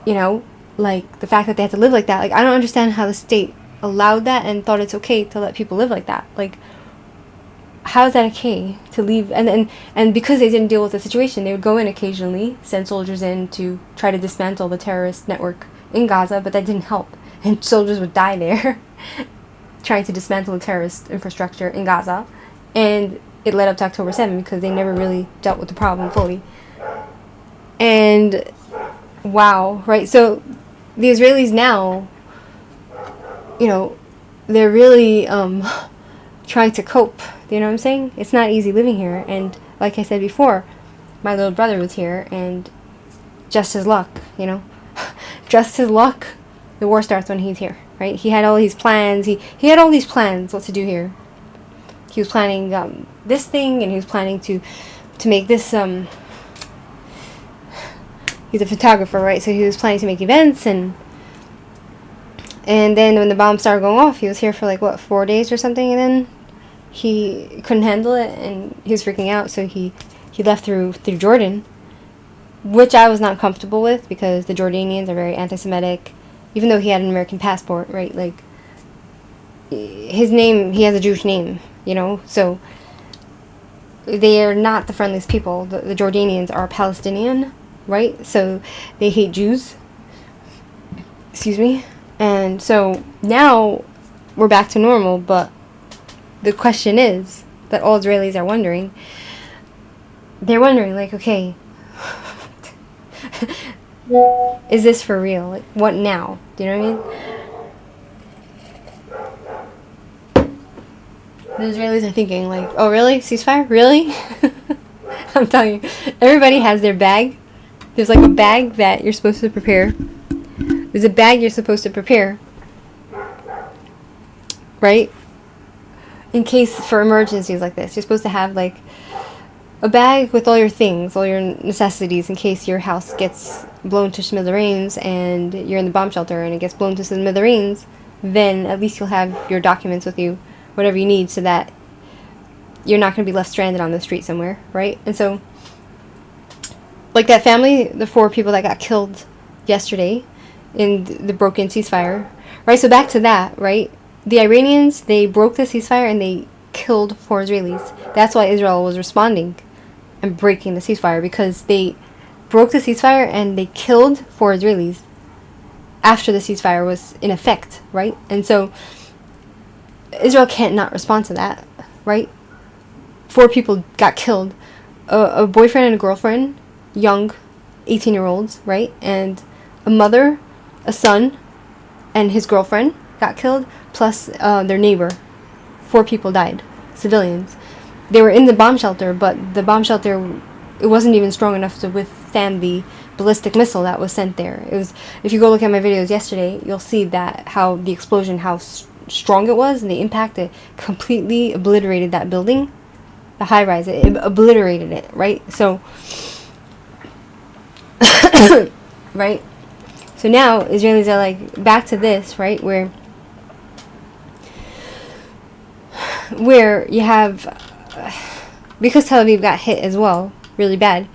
Speaker 1: Like the fact that they had to live like that. Like, I don't understand how the state allowed that and thought it's okay to let people live like that. Like, how is that okay to leave? And because they didn't deal with the situation, they would go in occasionally, send soldiers in to try to dismantle the terrorist network in Gaza, but that didn't help. And soldiers would die there trying to dismantle the terrorist infrastructure in Gaza. And it led up to October 7 because they never really dealt with the problem fully. And wow, right? So the Israelis now, they're really trying to cope. You know what I'm saying? It's not easy living here. And like I said before, my little brother was here, and just his luck, just his luck, the war starts when he's here, right? He had all these plans. He had all these plans what to do here. He was planning this thing, and he was planning to make this. He's a photographer, right? So he was planning to make events, and then when the bombs started going off, he was here for like 4 days or something, and then he couldn't handle it, and he was freaking out, so he left through Jordan, which I was not comfortable with because the Jordanians are very anti-Semitic, even though he had an American passport, right? Like, his name, he has a Jewish name, so they are not the friendliest people. The Jordanians are Palestinian, right? So they hate Jews. Excuse me. And so now we're back to normal, but the question is that all Israelis are wondering. They're wondering, like, okay, Is this for real? Like, what now? Do you know what I mean? The Israelis are thinking, like, oh, really? Ceasefire? Really? I'm telling you, everybody has their bag. There's like a bag that you're supposed to prepare. There's a bag you're supposed to prepare, right? In case for emergencies like this. You're supposed to have like a bag with all your things, all your necessities, in case your house gets blown to smithereens and you're in the bomb shelter and it gets blown to smithereens. Then at least you'll have your documents with you, whatever you need, so that you're not going to be left stranded on the street somewhere, right? And so, like that family, the 4 people that got killed yesterday in the broken ceasefire, right? So back to that, right? The Iranians, they broke the ceasefire and they killed 4 Israelis. That's why Israel was responding and breaking the ceasefire, because they broke the ceasefire and they killed 4 Israelis after the ceasefire was in effect, right? And so Israel can't not respond to that, right? 4 people got killed. A boyfriend and a girlfriend, young 18-year-olds, right? And a mother, a son, and his girlfriend got killed, plus their neighbor. 4 people died, civilians. They were in the bomb shelter, but the bomb shelter, it wasn't even strong enough to withstand the ballistic missile that was sent there. It was, if you go look at my videos yesterday, you'll see that how the explosion, how strong it was, and the impact, it completely obliterated that building, the high rise. It obliterated it, right? So, right? So now Israelis are like back to this, right? Where you have, because Tel Aviv got hit as well, really bad.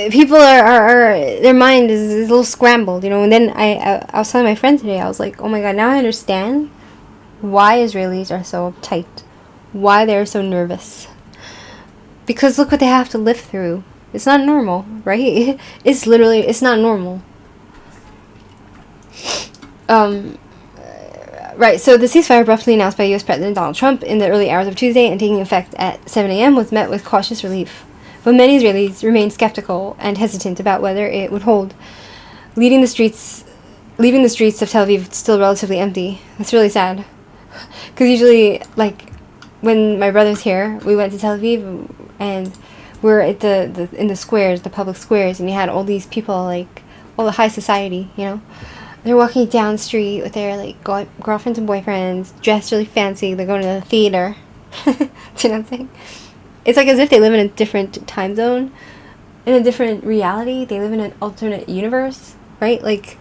Speaker 1: People are their mind is a little scrambled, you know. And then I was telling my friend today, I was like, oh my god, now I understand why Israelis are so uptight, why they're so nervous. Because look what they have to live through. It's not normal, right? It's literally, it's not normal. Right, so the ceasefire abruptly announced by U.S. President Donald Trump in the early hours of Tuesday and taking effect at 7 a.m. was met with cautious relief. But many Israelis remained skeptical and hesitant about whether it would hold. Leaving the streets of Tel Aviv still relatively empty. That's really sad. Because usually, like, when my brother's here, we went to Tel Aviv and we're at in the squares, the public squares, and you had all these people, like, all the high society, you know. They're walking down the street with their, like, girlfriends and boyfriends, dressed really fancy. They're going to the theater. Do you know what I'm saying? It's like as if they live in a different time zone, in a different reality. They live in an alternate universe, right? Like,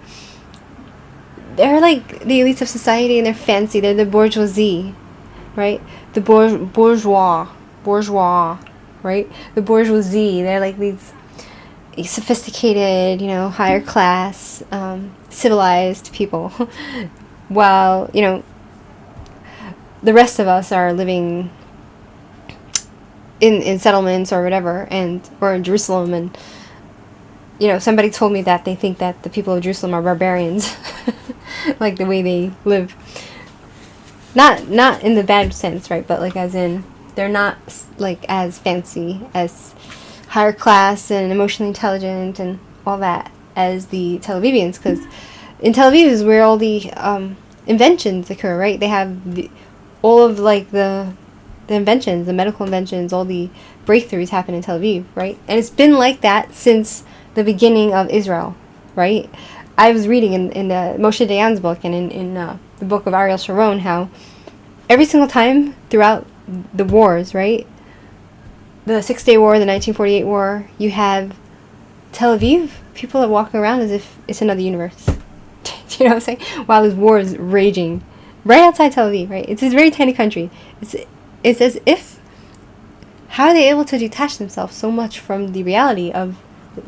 Speaker 1: they're like the elites of society, and they're fancy. They're the bourgeoisie, right? The bourgeois, right? The bourgeoisie. They're like these sophisticated, you know, higher class, civilized people, while, you know, the rest of us are living in settlements or whatever, or in Jerusalem. And, you know, somebody told me that they think that the people of Jerusalem are barbarians, like the way they live. Not in the bad sense, right? But like as in, they're not like as fancy, as higher class and emotionally intelligent and all that as the Tel Avivians, because in Tel Aviv is where all the inventions occur, right? They have all of like the inventions, the medical inventions, all the breakthroughs happen in Tel Aviv, right? And it's been like that since the beginning of Israel, right? I was reading in the Moshe Dayan's book and in the book of Ariel Sharon how every single time throughout the wars, right? The 6-Day War, the 1948 War, you have Tel Aviv, people are walking around as if it's another universe. Do you know what I'm saying? While this war is raging right outside Tel Aviv, right? It's a very tiny country. It's as if, how are they able to detach themselves so much from the reality of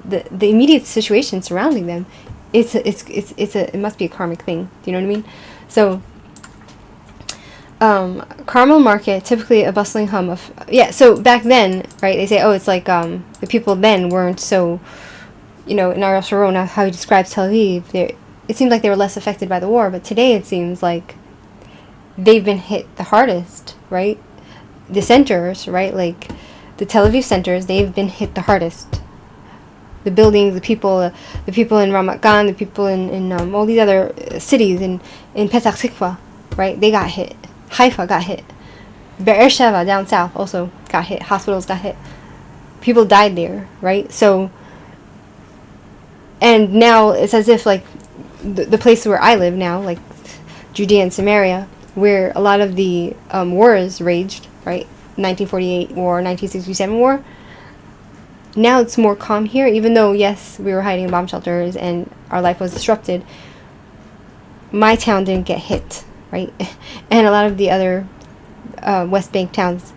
Speaker 1: the immediate situation surrounding them? It must be a karmic thing. Do you know what I mean? So, Carmel Market, typically a bustling hum of, yeah, so back then, right, they say, oh, it's like, the people then weren't so, you know, in Ariel Sharon, how he describes Tel Aviv, it seemed like they were less affected by the war, but today it seems like they've been hit the hardest, right? The centers, right, like, the Tel Aviv centers, they've been hit the hardest. the buildings, the people in Ramat Gan, the people in all these other cities in Petah Tikva, right? They got hit. Haifa got hit. Be'er Sheva down south also got hit. Hospitals got hit. People died there, right? So, and now it's as if like the place where I live now, like Judea and Samaria, where a lot of the wars raged, right? 1948 war, 1967 war. Now it's more calm here, even though, yes, we were hiding in bomb shelters and our life was disrupted. My town didn't get hit, right? And a lot of the other West Bank towns,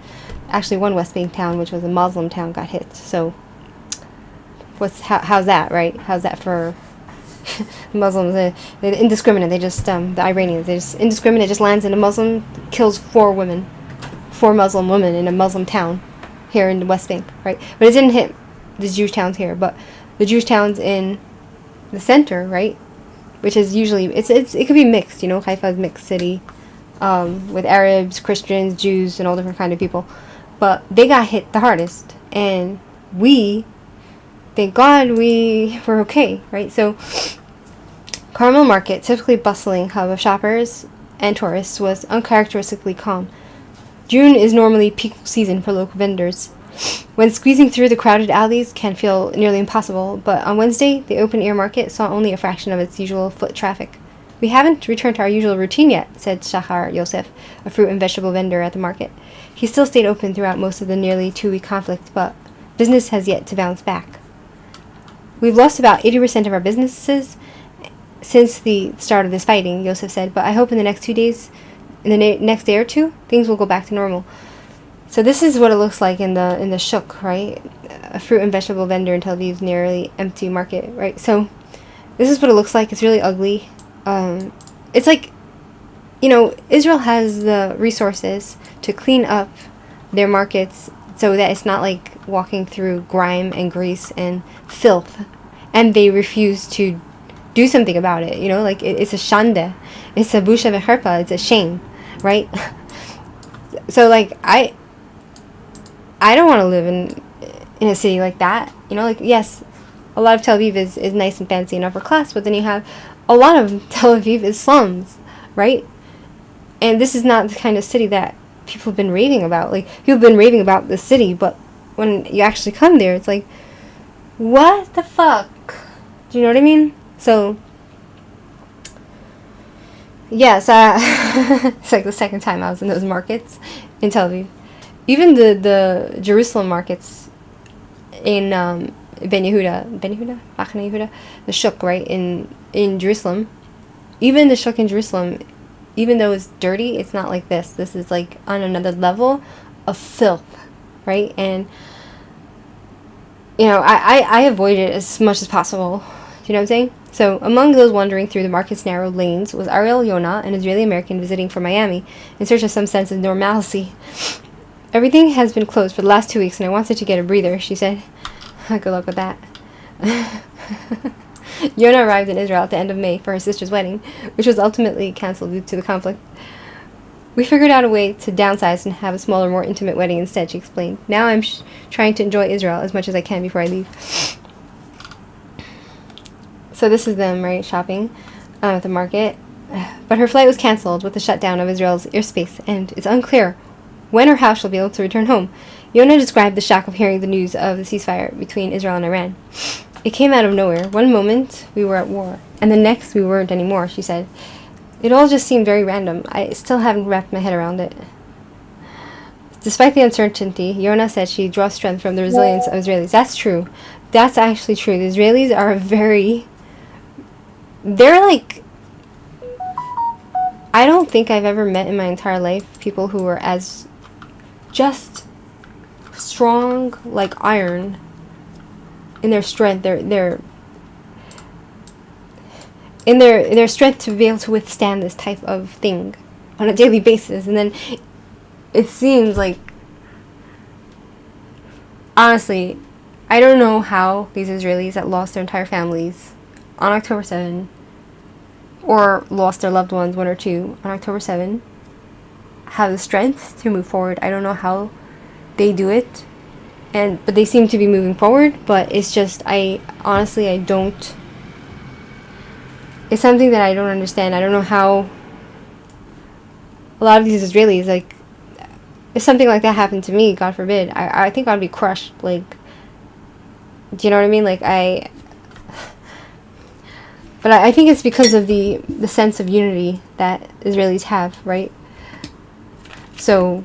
Speaker 1: actually one West Bank town, which was a Muslim town, got hit. So, how's that, right? How's that for Muslims? They're indiscriminate. They just, the Iranians, they just indiscriminate, just lands in a Muslim, kills 4 Muslim women in a Muslim town here in the West Bank, right? But it didn't hit the Jewish towns here, but the Jewish towns in the center, right? Which is usually, it could be mixed, Haifa is mixed city, with Arabs, Christians, Jews, and all different kind of people. But they got hit the hardest, and thank God we were okay, right? So, Carmel Market, typically bustling hub of shoppers and tourists, was uncharacteristically calm. June is normally peak season for local vendors, when squeezing through the crowded alleys can feel nearly impossible, but on Wednesday, the open-air market saw only a fraction of its usual foot traffic. We haven't returned to our usual routine yet, said Shahar Yosef, a fruit and vegetable vendor at the market. He still stayed open throughout most of the nearly 2-week conflict, but business has yet to bounce back. We've lost about 80% of our businesses since the start of this fighting, Yosef said, but I hope in the next 2 days, in the next day or two, things will go back to normal. So this is what it looks like in the shuk, right? A fruit and vegetable vendor in Tel Aviv's nearly empty market, right? So this is what it looks like. It's really ugly. It's like, Israel has the resources to clean up their markets so that it's not like walking through grime and grease and filth, and they refuse to do something about it. Like it's a shande, it's a busha v'cherpa, it's a shame, right? So like I don't want to live in a city like that. Like, yes, a lot of Tel Aviv is nice and fancy and upper class, but then you have a lot of Tel Aviv is slums, right? And this is not the kind of city that people have been raving about. Like, people have been raving about the city, but when you actually come there, it's like, what the fuck? Do you know what I mean? So, yes, it's like the second time I was in those markets in Tel Aviv. Even the Jerusalem markets in Ben Yehuda, Machane Yehuda, the shuk, right, in Jerusalem. Even the shuk in Jerusalem, even though it's dirty, it's not like this. This is like on another level of filth, right? And I avoid it as much as possible. Do you know what I'm saying? So among those wandering through the market's narrow lanes was Ariel Yona, an Israeli American visiting from Miami, in search of some sense of normalcy. Everything has been closed for the last 2 weeks, and I wanted to get a breather, she said. Good luck with that. Yona arrived in Israel at the end of May for her sister's wedding, which was ultimately cancelled due to the conflict. We figured out a way to downsize and have a smaller, more intimate wedding instead, she explained. Now I'm trying to enjoy Israel as much as I can before I leave. So this is them, right, shopping at the market. But her flight was cancelled with the shutdown of Israel's airspace, and it's unclear when or how she'll be able to return home. Yona described the shock of hearing the news of the ceasefire between Israel and Iran. It came out of nowhere. One moment we were at war, and the next we weren't anymore, she said. It all just seemed very random. I still haven't wrapped my head around it. Despite the uncertainty, Yona said she draws strength from the resilience of Israelis. That's true. That's actually true. The Israelis are they're like, I don't think I've ever met in my entire life people who were as just strong like iron in their strength, their strength to be able to withstand this type of thing on a daily basis. And then it seems like, honestly, I don't know how these Israelis that lost their entire families on October 7 or lost their loved ones, 1 or 2, on October 7, have the strength to move forward. I don't know how they do it. but they seem to be moving forward. But it's just, I don't. It's something that I don't understand. I don't know how a lot of these Israelis, like, if something like that happened to me, God forbid, I think I'd be crushed. Like, do you know what I mean? Like, but I think it's because of the sense of unity that Israelis have, right? So,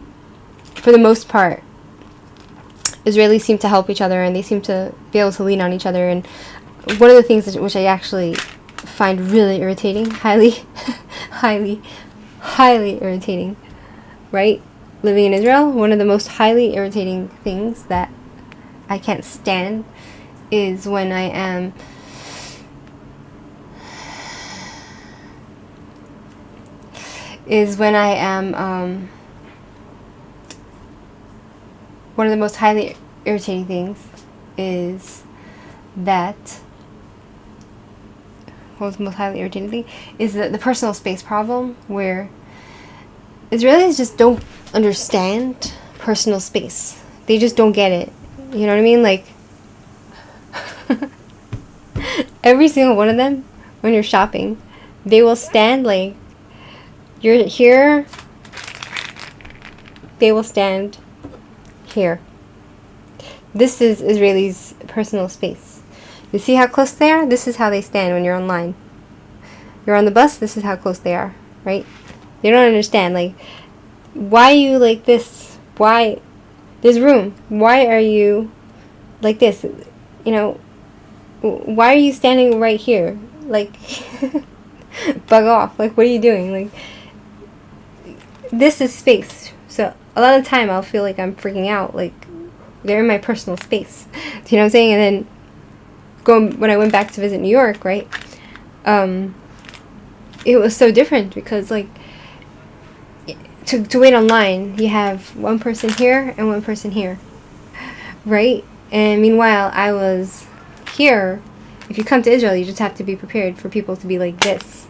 Speaker 1: for the most part, Israelis seem to help each other, and they seem to be able to lean on each other. And one of the things which I actually find really irritating, highly irritating, right? Living in Israel, one of the most highly irritating things that I can't stand is when I am one of the most highly irritating things is that what was the most highly irritating thing is the personal space problem, where Israelis just don't understand personal space. They just don't get it. You know what I mean? Like, every single one of them, when you're shopping, they will stand, like, you're here, they will stand here. This is Israelis' personal space. You see how close they are? This is how they stand when you're online. You're on the bus, this is how close they are, right? They don't understand, like, why are you like this? Why? There's room. Why are you like this? You know, why are you standing right here? Like, bug off. Like, what are you doing? Like, this is space. So, a lot of the time, I'll feel like I'm freaking out. Like, they're in my personal space. Do you know what I'm saying? And then, when I went back to visit New York, right? It was so different because, like, to wait online, you have one person here and one person here, right? And meanwhile, I was here. If you come to Israel, you just have to be prepared for people to be like this.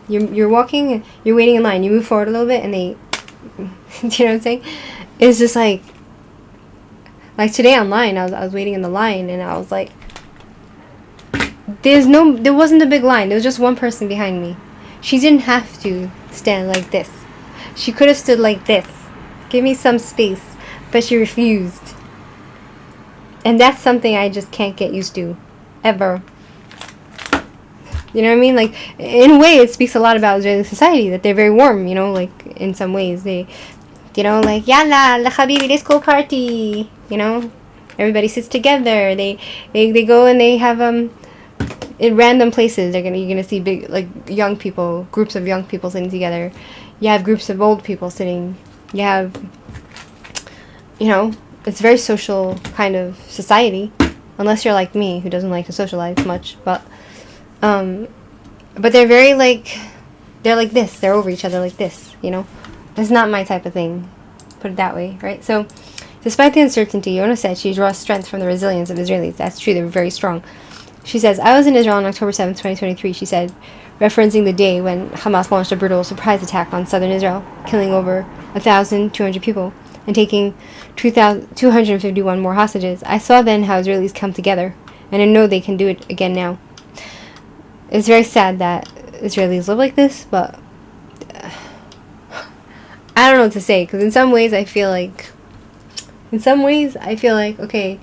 Speaker 1: You're walking, you're waiting in line, you move forward a little bit, and they, do you know what I'm saying? It's just like today online, I was waiting in the line, and I was like, there wasn't a big line. There was just one person behind me. She didn't have to stand like this. She could have stood like this. Give me some space. But she refused. And that's something I just can't get used to. Ever. You know what I mean? Like, in a way, it speaks a lot about Israeli society. That they're very warm, you know? Like, in some ways. They, you know, like, Yalla, la habibi, let's go party. You know? Everybody sits together. They go and they have, in random places, you're gonna see big, like, young people, groups of young people sitting together. You have groups of old people sitting. You have, you know, it's a very social kind of society, unless you're like me, who doesn't like to socialize much. But they're very, like, they're like this. They're over each other like this. You know, it's not my type of thing. Put it that way, right? So, despite the uncertainty, Yona said she draws strength from the resilience of Israelis. That's true. They're very strong. She says, I was in Israel on October 7th, 2023, she said, referencing the day when Hamas launched a brutal surprise attack on southern Israel, killing over 1,200 people and taking 251 more hostages. I saw then how Israelis come together, and I know they can do it again now. It's very sad that Israelis live like this, but I don't know what to say, because in some ways I feel like, okay,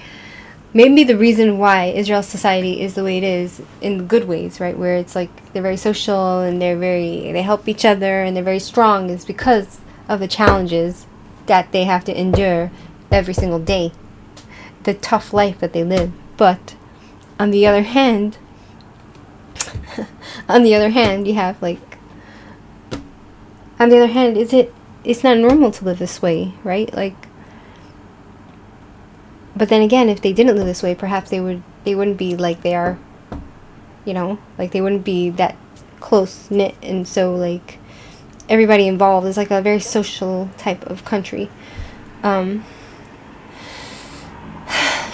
Speaker 1: maybe the reason why Israel's society is the way it is in good ways, right? Where it's like they're very social and they help each other and they're very strong is because of the challenges that they have to endure every single day. The tough life that they live. But on the other hand, you have like, it's not normal to live this way, right? Like, but then again, if they didn't live this way, perhaps they wouldn't be like they are, you know, like they wouldn't be that close knit, and so like everybody involved is like a very social type of country.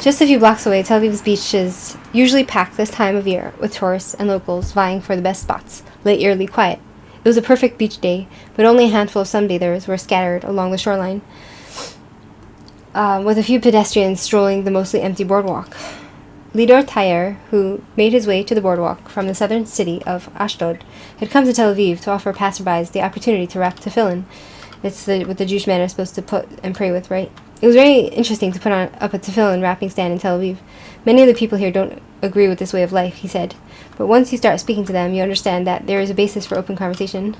Speaker 1: Just a few blocks away, Tel Aviv's beach is usually packed this time of year with tourists and locals vying for the best spots, late, eerily quiet. It was a perfect beach day, but only a handful of sunbathers were scattered along the shoreline. with a few pedestrians strolling the mostly empty boardwalk. Lidor Tayer, who made his way to the boardwalk from the southern city of Ashdod, had come to Tel Aviv to offer passerbys the opportunity to wrap tefillin. It's what the Jewish men are supposed to put and pray with, right? It was very interesting to put up a tefillin wrapping stand in Tel Aviv. Many of the people here don't agree with this way of life, he said. But once you start speaking to them, you understand that there is a basis for open conversation.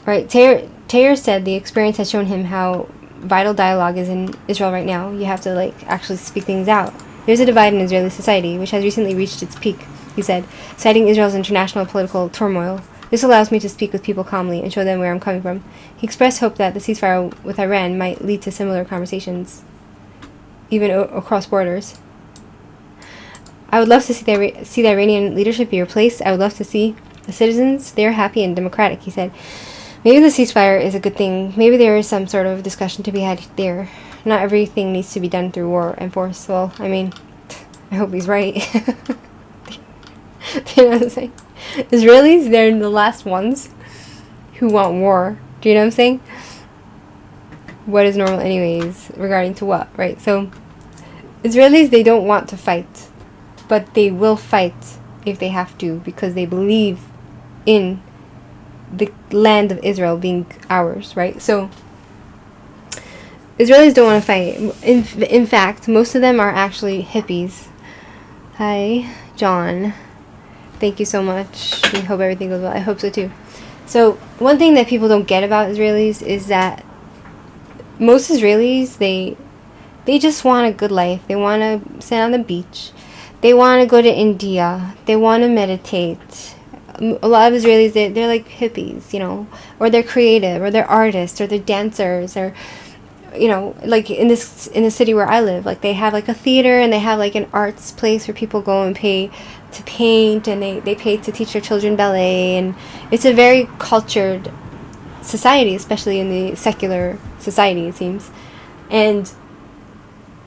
Speaker 1: Right? Tayer said the experience has shown him how vital dialogue is in Israel right now. You have to, actually speak things out. There's a divide in Israeli society, which has recently reached its peak, he said, citing Israel's international political turmoil. This allows me to speak with people calmly and show them where I'm coming from. He expressed hope that the ceasefire with Iran might lead to similar conversations, even across borders. I would love to see the Iranian leadership be replaced. I would love to see the citizens there happy and democratic, he said. Maybe the ceasefire is a good thing. Maybe there is some sort of discussion to be had there. Not everything needs to be done through war and force. Well, I mean, I hope he's right. Do you know what I'm saying? Israelis, they're the last ones who want war. Do you know what I'm saying? What is normal anyways, regarding to what, right? So, Israelis, they don't want to fight. But they will fight if they have to, because they believe in the land of Israel being ours, right? So, Israelis don't want to fight. In fact, most of them are actually hippies. Hi, John. Thank you so much. We hope everything goes well. I hope so too. So, one thing that people don't get about Israelis is that most Israelis, they just want a good life. They want to sit on the beach. They want to go to India. They want to meditate. A lot of Israelis, they're like hippies, or they're creative, or they're artists, or they're dancers, or, like in the city where I live, they have a theater, and they have an arts place where people go and pay to paint, and they pay to teach their children ballet, and it's a very cultured society, especially in the secular society, it seems. And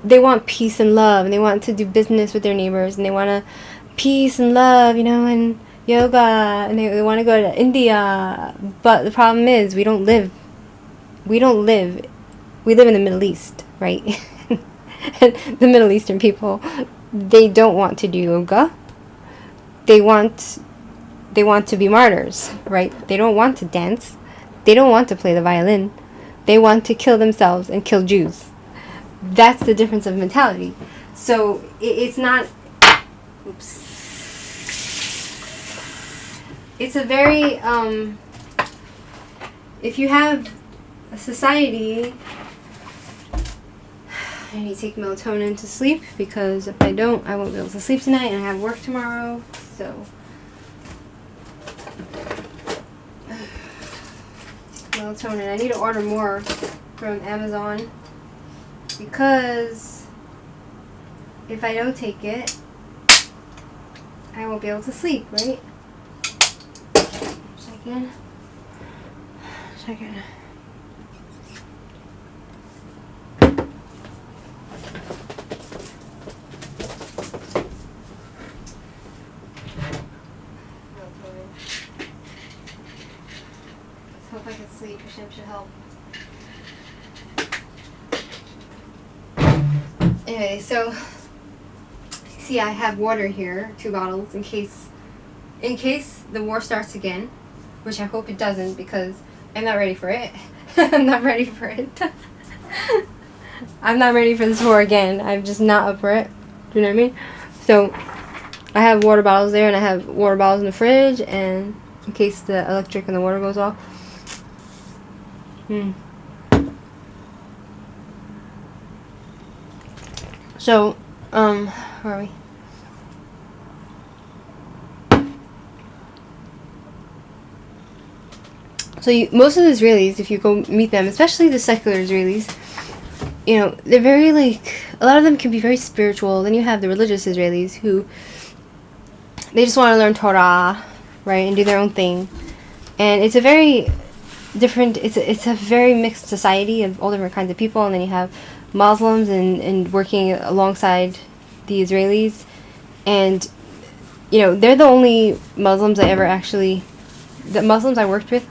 Speaker 1: they want peace and love, and they want to do business with their neighbors, and they want to peace and love, and yoga, and they want to go to India. But the problem is we live in the Middle East, right? And the Middle Eastern people, they don't want to do yoga. They want to be martyrs, right? They don't want to dance. They don't want to play the violin. They want to kill themselves and kill Jews. That's the difference of mentality. So it's not. Oops. It's a very if you have a society. I need to take melatonin to sleep, because if I don't, I won't be able to sleep tonight, and I have work tomorrow. So melatonin. I need to order more from Amazon, because if I don't take it, I won't be able to sleep, right? Second. Let's hope I can sleep. Your ship should help. Anyway, so see, I have water here, 2 bottles, in case the war starts again, which I hope it doesn't, because I'm not ready for it. I'm not ready for it. I'm not ready for this war again. I'm just not up for it. Do you know what I mean? So I have water bottles there, and I have water bottles in the fridge, and in case the electric and the water goes off. So, where are we? So most of the Israelis, if you go meet them, especially the secular Israelis, they're very a lot of them can be very spiritual. Then you have the religious Israelis who, they just want to learn Torah, right, and do their own thing. And it's a very different, it's a very mixed society of all different kinds of people. And then you have Muslims and working alongside the Israelis. And, they're the only Muslims the Muslims I worked with,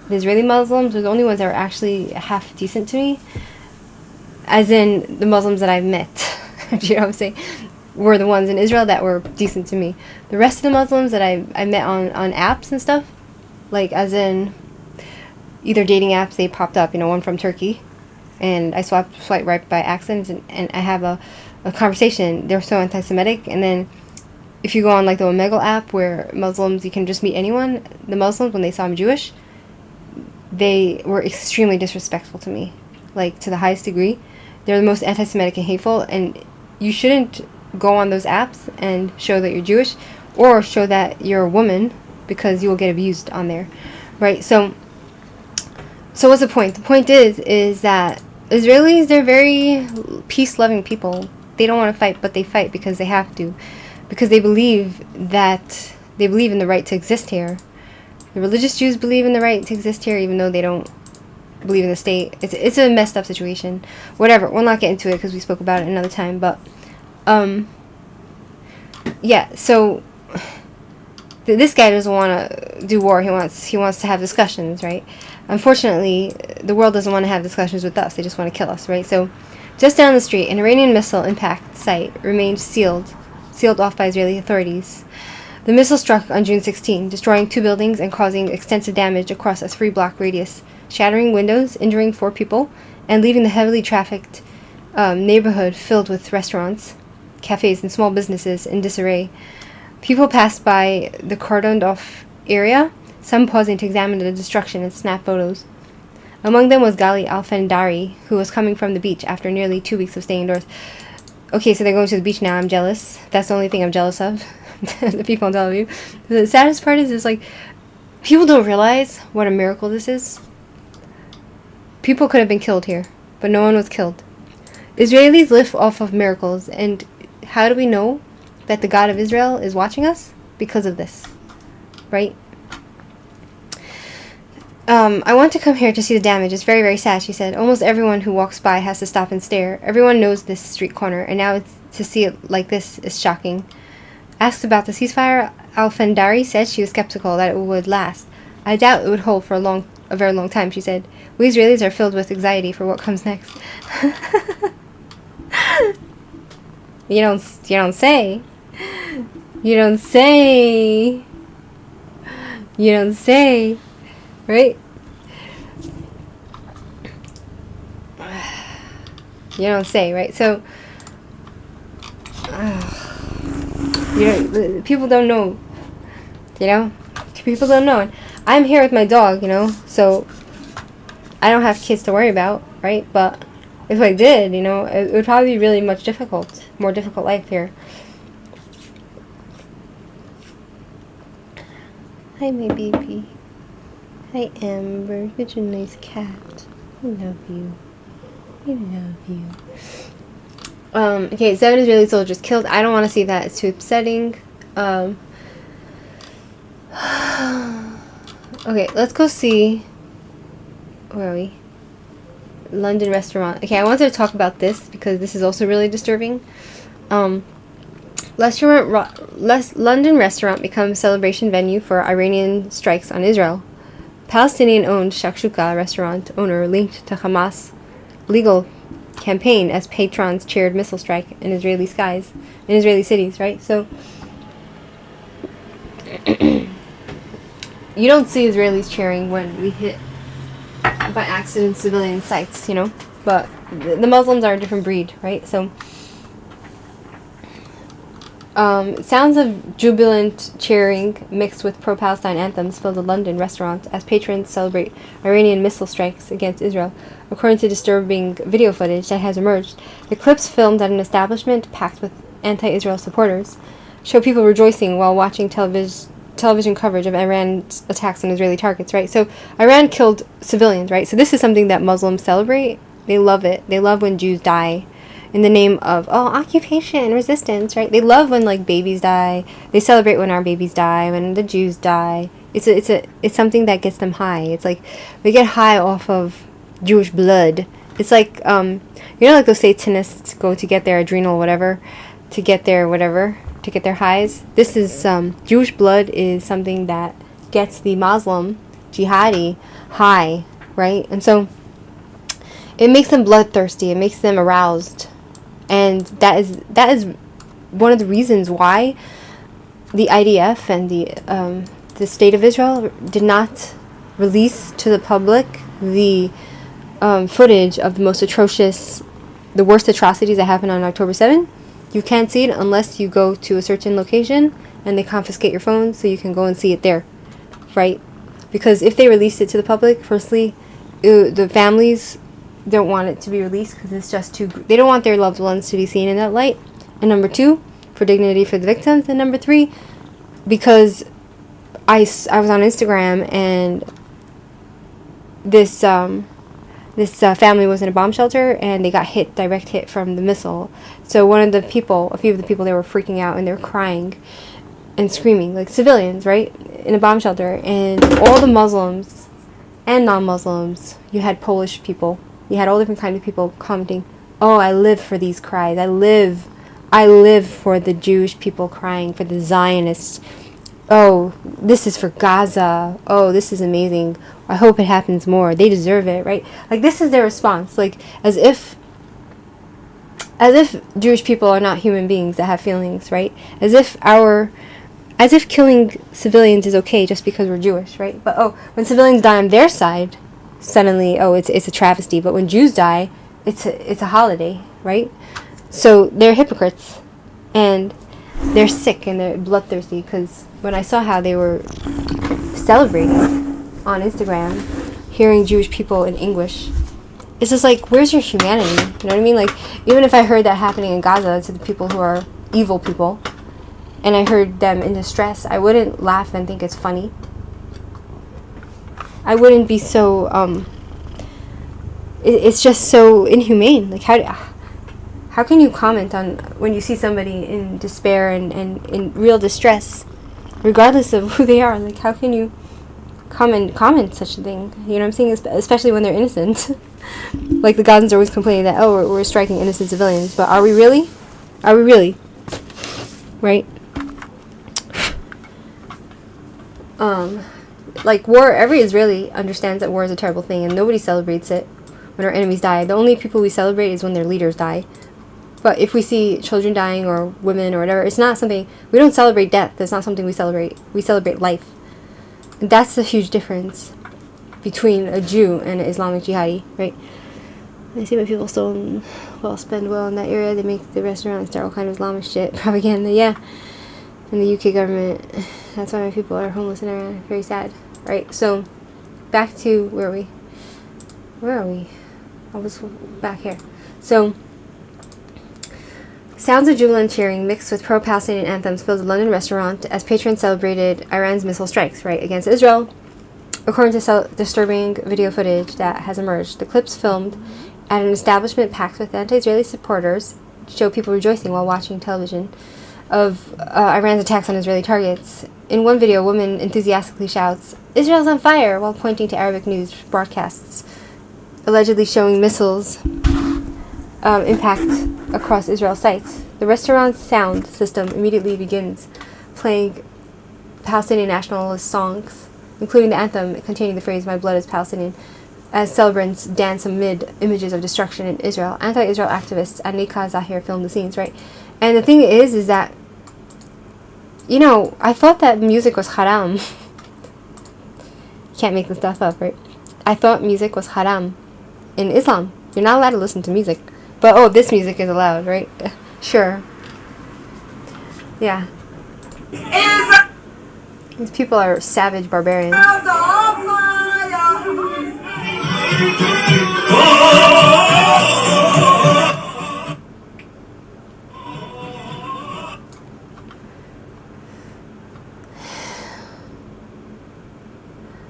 Speaker 1: the Israeli Muslims, were the only ones that were actually half decent to me. as in the Muslims that I've met, you know what I'm saying, were the ones in Israel that were decent to me. The rest of the Muslims that I met on apps and stuff, like as in either dating apps, they popped up, one from Turkey, and I swipe right by accident, and I have a conversation. They're so anti-Semitic, and then if you go on like the Omegle app where Muslims, you can just meet anyone, the Muslims, when they saw I'm Jewish, they were extremely disrespectful to me, like to the highest degree. They're the most anti-Semitic and hateful, and you shouldn't go on those apps and show that you're Jewish or show that you're a woman, because you will get abused on there, right? So what's the point? The point is that Israelis, they're very peace-loving people. They don't want to fight, but they fight because they have to, because they believe in the right to exist here. The religious Jews believe in the right to exist here, even though they don't believe in the state. It's a messed up situation. Whatever. We'll not get into it because we spoke about it another time. But yeah. So this guy doesn't want to do war. He wants to have discussions, right? Unfortunately, the world doesn't want to have discussions with us. They just want to kill us, right? So just down the street, an Iranian missile impact site remained sealed off by Israeli authorities. The missile struck on June 16, destroying 2 buildings and causing extensive damage across a 3-block radius, shattering windows, injuring 4 people, and leaving the heavily trafficked neighborhood filled with restaurants, cafes, and small businesses in disarray. People passed by the cordoned-off area, some pausing to examine the destruction and snap photos. Among them was Gali Al-Fandari, who was coming from the beach after nearly 2 weeks of staying indoors. Okay, so they're going to the beach now. I'm jealous. That's the only thing I'm jealous of. The people in Tel Aviv. The saddest part is like, people don't realize what a miracle this is. People could have been killed here, but no one was killed. Israelis live off of miracles, and how do we know that the God of Israel is watching us? Because of this, right? I want to come here to see the damage. It's very, very sad, she said. Almost everyone who walks by has to stop and stare. Everyone knows this street corner, and now to see it like this is shocking. Asked about the ceasefire, Al-Fandari said she was skeptical that it would last. I doubt it would hold for a very long time, she said. We Israelis are filled with anxiety for what comes next. You don't say. You don't say. You don't say. Right? You don't say, right? So, people don't know. People don't know. And I'm here with my dog, so I don't have kids to worry about, right? But if I did, it would probably be really more difficult life here. Hi, my baby. Hi, Amber. Such a nice cat. I love you. I love you. Okay, 7 Israeli soldiers killed. I don't want to see that. It's too upsetting. Okay, let's go see. Where are we? London restaurant. Okay, I wanted to talk about this because this is also really disturbing. London restaurant becomes celebration venue for Iranian strikes on Israel. Palestinian-owned Shakshuka restaurant owner linked to Hamas legal campaign as patrons cheered missile strike in Israeli cities, right? So you don't see Israelis cheering when we hit by accident civilian sites, but the Muslims are a different breed, right? So sounds of jubilant cheering mixed with pro-Palestine anthems filled the London restaurant as patrons celebrate Iranian missile strikes against Israel. According to disturbing video footage that has emerged, the clips filmed at an establishment packed with anti-Israel supporters show people rejoicing while watching television coverage of Iran's attacks on Israeli targets, right? So Iran killed civilians, right? So this is something that Muslims celebrate. They love it. They love when Jews die in the name of, occupation and resistance, right? They love when, babies die. They celebrate when our babies die, when the Jews die. It's something that gets them high. It's like we get high off of Jewish blood. It's like, like those Satanists go to get their adrenal whatever, to get their highs. This is, Jewish blood is something that gets the Muslim jihadi high, right? And so it makes them bloodthirsty. It makes them aroused, and that is one of the reasons why the IDF and the state of Israel did not release to the public the footage of the most atrocious, the worst atrocities that happened on October 7th. You can't see it unless you go to a certain location and they confiscate your phone so you can go and see it there, right? Because if they released it to the public, firstly, the families don't want it to be released because it's just too... They don't want their loved ones to be seen in that light. And number two, for dignity for the victims. And number three, because I was on Instagram and this family was in a bomb shelter and they got direct hit from the missile. So a few of the people, they were freaking out and they were crying and screaming, like civilians, right, in a bomb shelter. And all the Muslims and non-Muslims, you had Polish people, you had all different kinds of people commenting, "Oh, I live for these cries. I live for the Jewish people crying, for the Zionists. Oh, this is for Gaza. Oh, this is amazing. I hope it happens more. They deserve it," right? Like, this is their response, like as if Jewish people are not human beings that have feelings, right? As if killing civilians is okay just because we're Jewish, right? But when civilians die on their side, suddenly it's a travesty. But when Jews die, it's a holiday, right? So they're hypocrites, and they're sick and they're bloodthirsty. Because when I saw how they were celebrating on Instagram, hearing Jewish people in English, it's just like, where's your humanity? You know what I mean? Like, even if I heard that happening in Gaza to the people who are evil people, and I heard them in distress, I wouldn't laugh and think it's funny. I wouldn't be so, it's just so inhumane. Like, how can you comment on when you see somebody in despair and in real distress, regardless of who they are? Like, how can you comment such a thing? You know what I'm saying? Especially when they're innocent. Like, the Gazans are always complaining that, we're striking innocent civilians. But are we really? Are we really? Right? Like, war, every Israeli understands that war is a terrible thing, and nobody celebrates it when our enemies die. The only people we celebrate is when their leaders die. But if we see children dying or women or whatever, it's not something... We don't celebrate death. That's not something we celebrate. We celebrate life. And that's the huge difference between a Jew and an Islamic jihadi, right? I see why people spend well in that area. They make the restaurants start all kind of Islamic shit. Propaganda, yeah. And the UK government. That's why my people are homeless in Iran. Very sad. Right, so back to where are we? I was back here. So, sounds of jubilant cheering mixed with pro-Palestinian anthems filled a London restaurant as patrons celebrated Iran's missile strikes, right, against Israel. According to disturbing video footage that has emerged, the clips filmed at an establishment packed with anti-Israeli supporters show people rejoicing while watching television of Iran's attacks on Israeli targets. In one video, a woman enthusiastically shouts, "Israel's on fire," while pointing to Arabic news broadcasts, allegedly showing missiles impact across Israel sites. The restaurant's sound system immediately begins playing Palestinian nationalist songs, including the anthem containing the phrase, "My blood is Palestinian," as celebrants dance amid images of destruction in Israel. Anti-Israel activists Anika Zahir filmed the scenes, right? And the thing is that, you know, I thought that music was haram. Can't make this stuff up, right? I thought music was haram in Islam. You're not allowed to listen to music. But, this music is allowed, right? Sure. Yeah. These people are savage barbarians.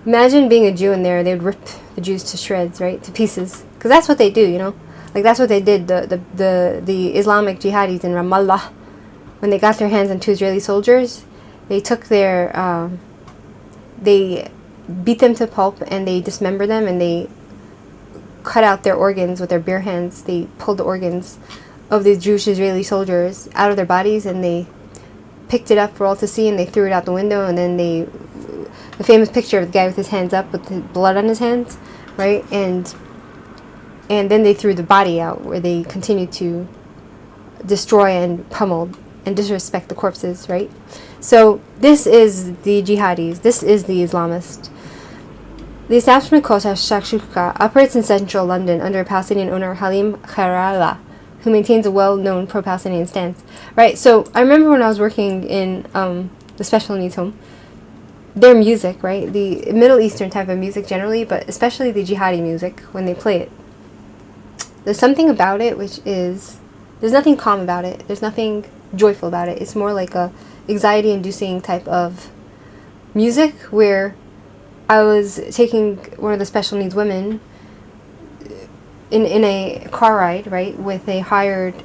Speaker 1: Imagine being a Jew in there. They would rip the Jews to shreds, right? To pieces. Because that's what they do, you know? Like, that's what they did. The Islamic jihadis in Ramallah, when they got their hands on 2 Israeli soldiers, they took their... they beat them to pulp, and they dismembered them, and they cut out their organs with their bare hands. They pulled the organs of the Jewish Israeli soldiers out of their bodies, and they picked it up for all to see, and they threw it out the window, and then the famous picture of the guy with his hands up with the blood on his hands, right? And and then they threw the body out, where they continued to destroy and pummel and disrespect the corpses, right? So this is the jihadis. This is the Islamist. The establishment called Shakshuka operates in central London under Palestinian owner Halim Kharala, who maintains a well-known pro-Palestinian stance. Right, so I remember when I was working in the special needs home, their music, right, the Middle Eastern type of music generally, but especially the jihadi music, when they play it, there's something about it which is, there's nothing calm about it, there's nothing joyful about it. It's more like a anxiety-inducing type of music, where I was taking one of the special needs women in a car ride, right, with a hired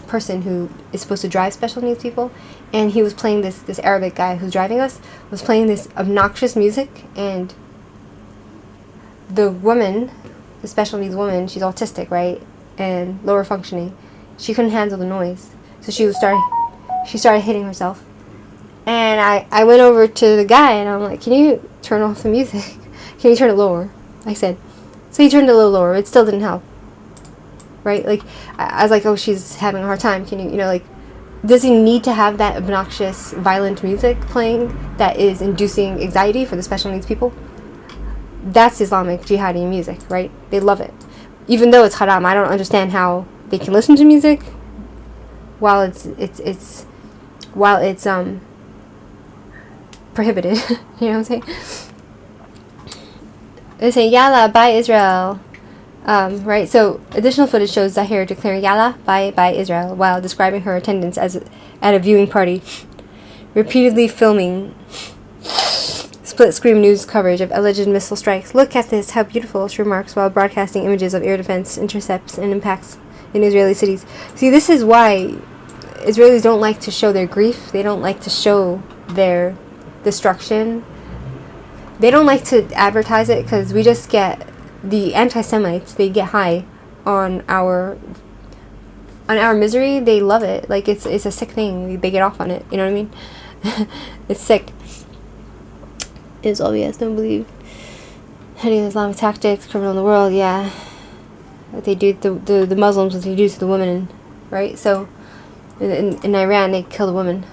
Speaker 1: person who is supposed to drive special needs people, and he was playing this Arabic guy who's driving us was playing this obnoxious music, and the woman, the special needs woman, she's autistic, right, and lower functioning, she couldn't handle the noise, so she started hitting herself. And I went over to the guy and I'm like, can you turn off the music? Can you turn it lower? I said. So he turned it a little lower. It still didn't help. Right? Like, I was like, oh, she's having a hard time. Can you, like, does he need to have that obnoxious, violent music playing that is inducing anxiety for the special needs people? That's Islamic jihadi music, right? They love it. Even though it's haram, I don't understand how they can listen to music while it's prohibited. You know what I'm saying? They say Yalla, bye Israel. Right, so additional footage shows Zahir declaring Yalla, bye Israel, while describing her attendance at a viewing party, repeatedly filming split-screen news coverage of alleged missile strikes. Look at this, how beautiful, she remarks, while broadcasting images of air defense intercepts and impacts in Israeli cities. See, this is why Israelis don't like to show their grief. They don't like to show their destruction. They don't like to advertise it, because we just get the anti-Semites. They get high on our misery. They love it. Like, it's a sick thing. They get off on it. You know what I mean? It's sick. It's obvious. Don't believe any Islamic tactics, criminal in the world. Yeah, what they do to the Muslims, what they do to the women, right? So in Iran, they kill the women.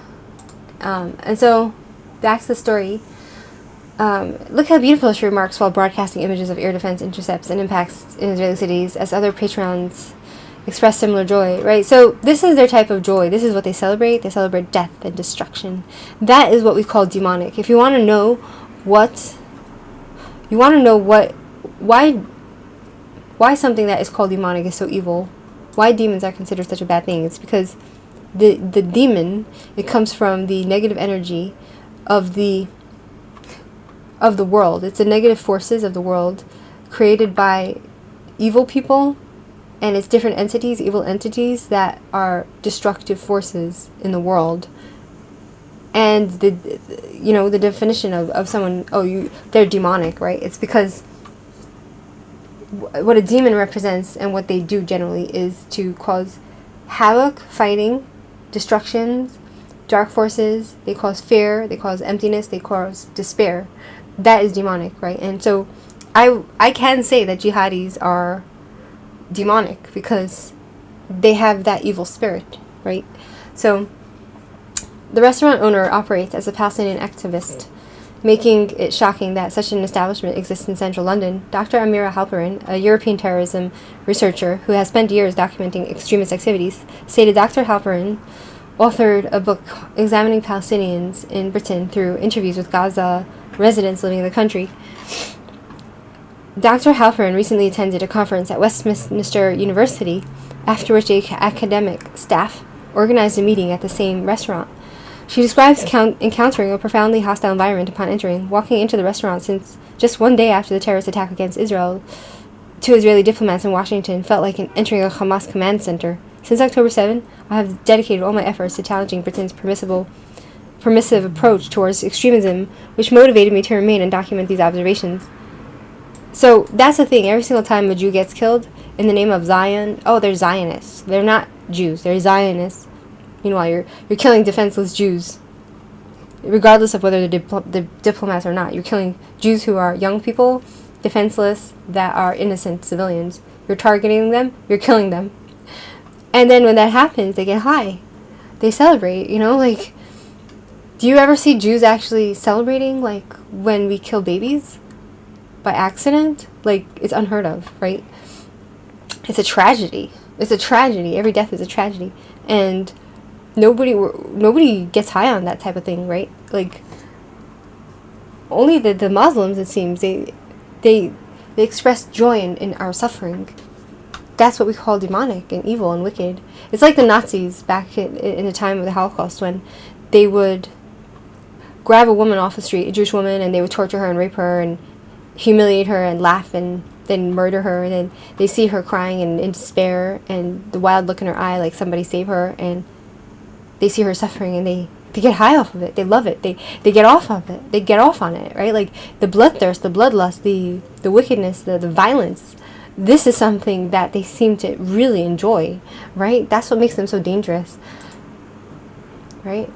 Speaker 1: And so back to the story. Look how beautiful, she remarks, while broadcasting images of air defense intercepts and impacts in Israeli cities, as other patrons express similar joy, right? So this is their type of joy. This is what they celebrate. They celebrate death and destruction. That is what we call demonic. If you want to know why something that is called demonic is so evil, why demons are considered such a bad thing, it's because the demon, it comes from the negative energy of the world. It's the negative forces of the world created by evil people, and it's different entities, evil entities that are destructive forces in the world. And the definition of someone, they're demonic, right? It's because what a demon represents and what they do generally is to cause havoc, fighting, destructions, dark forces. They cause fear, they cause emptiness, they cause despair. That is demonic, right? And so I can say that jihadis are demonic because they have that evil spirit, right? So the restaurant owner operates as a Palestinian activist, making it shocking that such an establishment exists in central London. Dr. Amira Halperin, a European terrorism researcher who has spent years documenting extremist activities, stated Dr. Halperin authored a book examining Palestinians in Britain through interviews with Gaza residents living in the country. Dr. Halperin recently attended a conference at Westminster University, after which academic staff organized a meeting at the same restaurant. She describes encountering a profoundly hostile environment upon entering. Walking into the restaurant since just one day after the terrorist attack against Israel, to Israeli diplomats in Washington felt like entering a Hamas command center. Since October 7, I have dedicated all my efforts to challenging Britain's permissive approach towards extremism, which motivated me to remain and document these observations. So that's the thing. Every single time a Jew gets killed in the name of Zion, they're Zionists. They're not Jews. They're Zionists. Meanwhile, you're killing defenseless Jews, regardless of whether they're diplomats or not. You're killing Jews who are young people, defenseless, that are innocent civilians. you're targeting them, you're killing them. And then when that happens, they get high. They celebrate, like, do you ever see Jews actually celebrating, like, when we kill babies by accident? Like, it's unheard of, right? It's a tragedy. It's a tragedy. Every death is a tragedy. And nobody gets high on that type of thing, right? Like, only the Muslims, it seems, they express joy in our suffering. That's what we call demonic and evil and wicked. It's like the Nazis back in the time of the Holocaust, when they would grab a woman off the street, a Jewish woman, and they would torture her and rape her and humiliate her and laugh and then murder her. And then they see her crying in despair and the wild look in her eye, like somebody save her, and they see her suffering and they get high off of it. They love it. They get off of it. They get off on it, right? Like the bloodthirst, the bloodlust, the wickedness, the violence. This is something that they seem to really enjoy, right? That's what makes them so dangerous, right?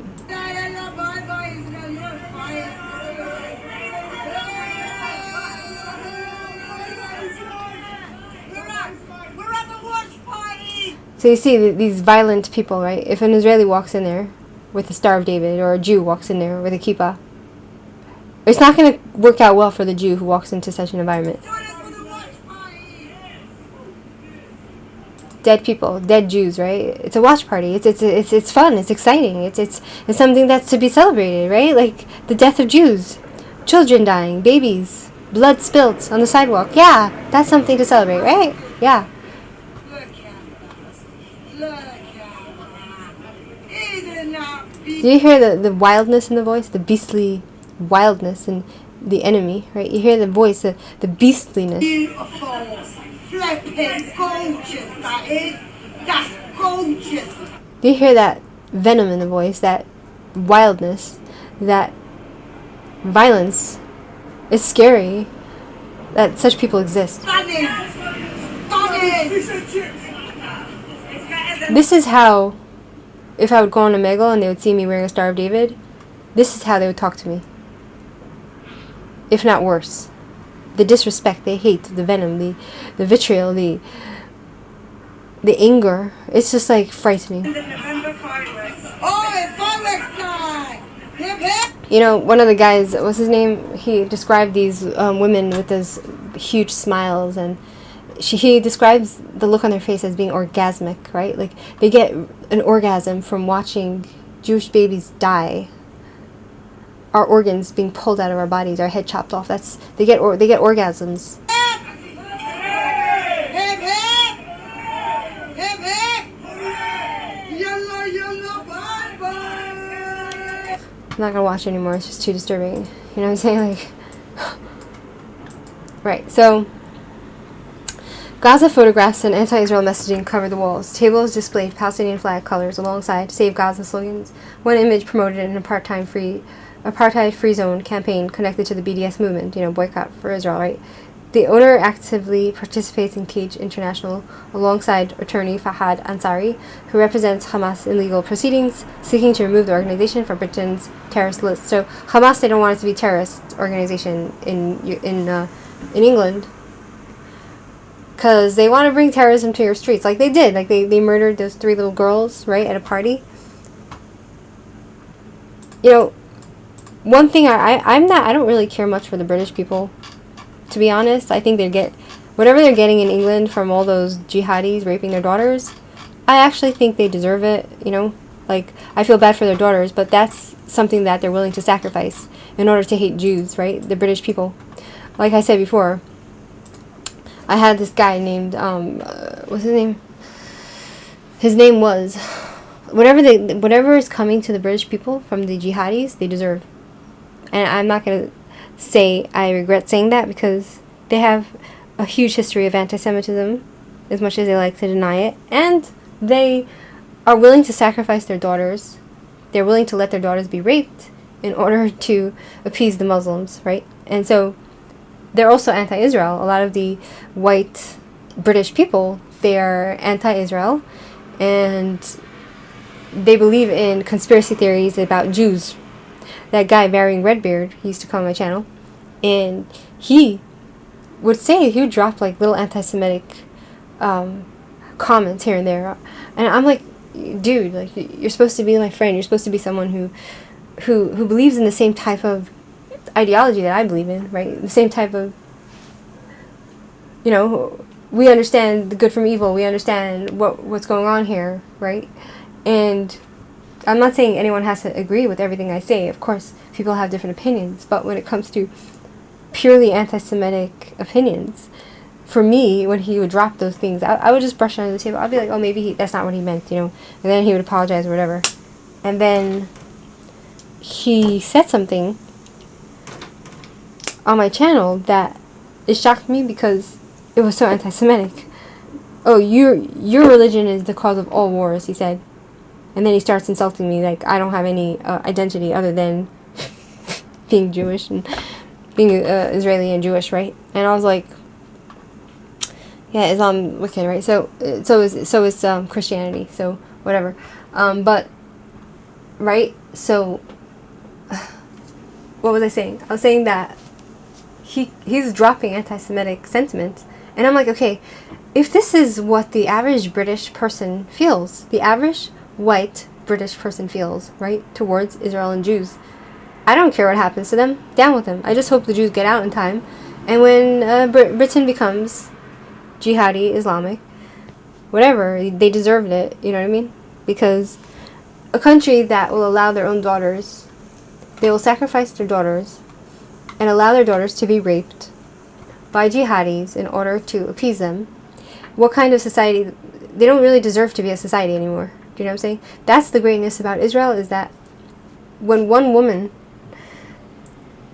Speaker 1: So you see these violent people, right? If an Israeli walks in there with the Star of David, or a Jew walks in there with a kippah, it's not going to work out well for the Jew who walks into such an environment. Dead people, dead Jews, right? It's a watch party. It's fun. It's exciting. It's something that's to be celebrated, right? Like the death of Jews, children dying, babies, blood spilt on the sidewalk. Yeah, that's something to celebrate, right? Yeah. Do you hear the wildness in the voice? The beastly wildness in the enemy, right? You hear the voice, the beastliness.
Speaker 4: Beautiful, flipping, gorgeous, that is. That's gorgeous.
Speaker 1: Do you hear that venom in the voice, that wildness, that violence? It's scary that such people exist.
Speaker 4: Stunning. Stunning.
Speaker 1: This is how, if I would go on a Omegle and they would see me wearing a Star of David, this is how they would talk to me. If not worse. The disrespect, they hate, the venom, the vitriol, the anger. It's just like frightening.
Speaker 4: Oh, it's fireworks time! Hip hip!
Speaker 1: You know, one of the guys, what's his name? He described these women with those huge smiles, and he describes the look on their face as being orgasmic, right? Like they get an orgasm from watching Jewish babies die. Our organs being pulled out of our bodies, our head chopped off. They get orgasms.
Speaker 4: Hip hip! Hip hip! Yellow, yellow, bye bye!
Speaker 1: I'm not gonna watch it anymore. It's just too disturbing. You know what I'm saying? Like, right. So, Gaza photographs and anti-Israel messaging cover the walls. Tables displayed Palestinian flag colors alongside Save Gaza slogans. One image promoted an apartheid-free zone campaign connected to the BDS movement. Boycott for Israel, right? The owner actively participates in Cage International alongside attorney Fahad Ansari, who represents Hamas in legal proceedings, seeking to remove the organization from Britain's terrorist list. So Hamas, they don't want it to be a terrorist organization in England, because they want to bring terrorism to your streets, like they did. Like they murdered those 3 little girls, right, at a party. One thing I don't really care much for the British people, to be honest. I think they get whatever they're getting in England from all those jihadis raping their daughters. I actually think they deserve it, Like, I feel bad for their daughters, but that's something that they're willing to sacrifice in order to hate Jews, right? The British people. Like I said before, I had this guy named, what's his name? His name was, whatever is coming to the British people from the jihadis, they deserve. And I'm not going to say I regret saying that, because they have a huge history of anti-Semitism, as much as they like to deny it. And they are willing to sacrifice their daughters. They're willing to let their daughters be raped in order to appease the Muslims, right? And so they're also anti-Israel. A lot of the white British people, they are anti-Israel, and they believe in conspiracy theories about Jews. That guy wearing Redbeard, he used to come on my channel, and he would say, he would drop like little anti-Semitic comments here and there, and I'm like, dude, like, you're supposed to be my friend. You're supposed to be someone who believes in the same type of ideology that I believe in, right? The same type of, we understand the good from evil. We understand what's going on here, right? And I'm not saying anyone has to agree with everything I say. Of course, people have different opinions. But when it comes to purely anti-Semitic opinions, for me, when he would drop those things, I would just brush it under the table. I'd be like, oh, maybe that's not what he meant, And then he would apologize or whatever. And then he said something on my channel that it shocked me because it was so anti-Semitic. Oh, your religion is the cause of all wars, he said. And then he starts insulting me like I don't have any identity other than being Jewish and being Israeli and Jewish, right? And I was like, yeah, Islam wicked, right? So is Christianity, so whatever. But right, so what was I saying? I was saying that he's dropping anti-Semitic sentiments, and I'm like, okay, if this is what the average British person feels, the average white British person feels, right, towards Israel and Jews, I don't care what happens to them. Down with them. I just hope the Jews get out in time, and when Britain becomes jihadi Islamic, whatever, they deserved it. You know what I mean? Because a country that will allow their own daughters, they will sacrifice their daughters and allow their daughters to be raped by jihadis in order to appease them. What kind of society? They don't really deserve to be a society anymore. Do you know what I'm saying? That's the greatness about Israel, is that when one woman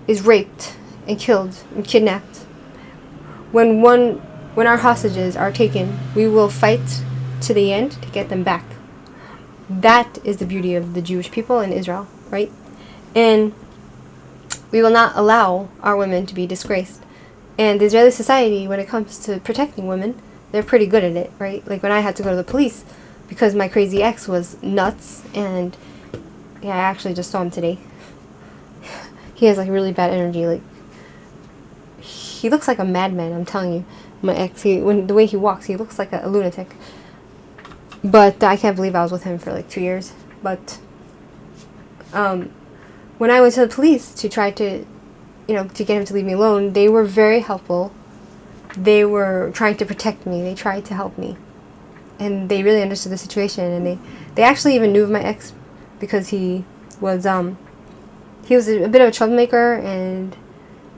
Speaker 1: is raped and killed and kidnapped, when our hostages are taken, we will fight to the end to get them back. That is the beauty of the Jewish people in Israel, right? And we will not allow our women to be disgraced. And the Israeli society, when it comes to protecting women, they're pretty good at it, right? Like when I had to go to the police because my crazy ex was nuts, and yeah, I actually just saw him today. He has like really bad energy. Like he looks like a madman. I'm telling you, my ex. The way he walks, he looks like a lunatic. But I can't believe I was with him for like 2 years. But when I went to the police to try to, to get him to leave me alone, they were very helpful. They were trying to protect me. They tried to help me. And they really understood the situation. And they actually even knew of my ex because he was a bit of a troublemaker, and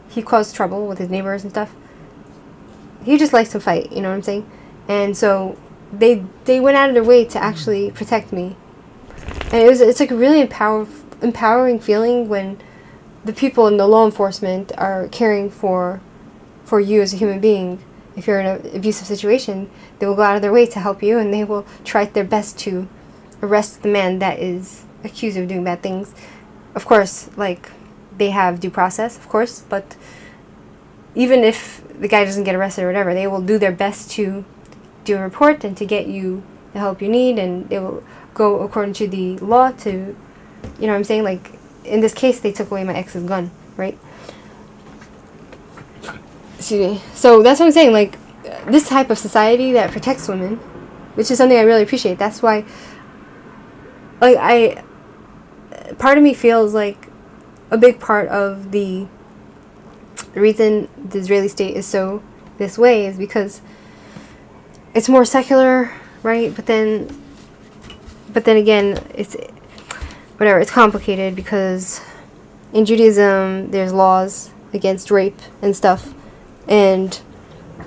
Speaker 1: he caused trouble with his neighbors and stuff. He just likes to fight, you know what I'm saying? And so they went out of their way to actually protect me. And it's like a really empowering feeling when the people in the law enforcement are caring for you as a human being. If you're in an abusive situation, they will go out of their way to help you, and they will try their best to arrest the man that is accused of doing bad things. Of course, like, they have due process, of course, but even if the guy doesn't get arrested or whatever, they will do their best to do a report and to get you the help you need, and they will go according to the law to, you know what I'm saying? Like, in this case, they took away my ex's gun, right? Excuse me. So that's what I'm saying, like, this type of society that protects women, which is something I really appreciate. That's why, like, part of me feels like a big part of the reason the Israeli state is so this way is because it's more secular, right? But then again, it's whatever. It's complicated because in Judaism there's laws against rape and stuff and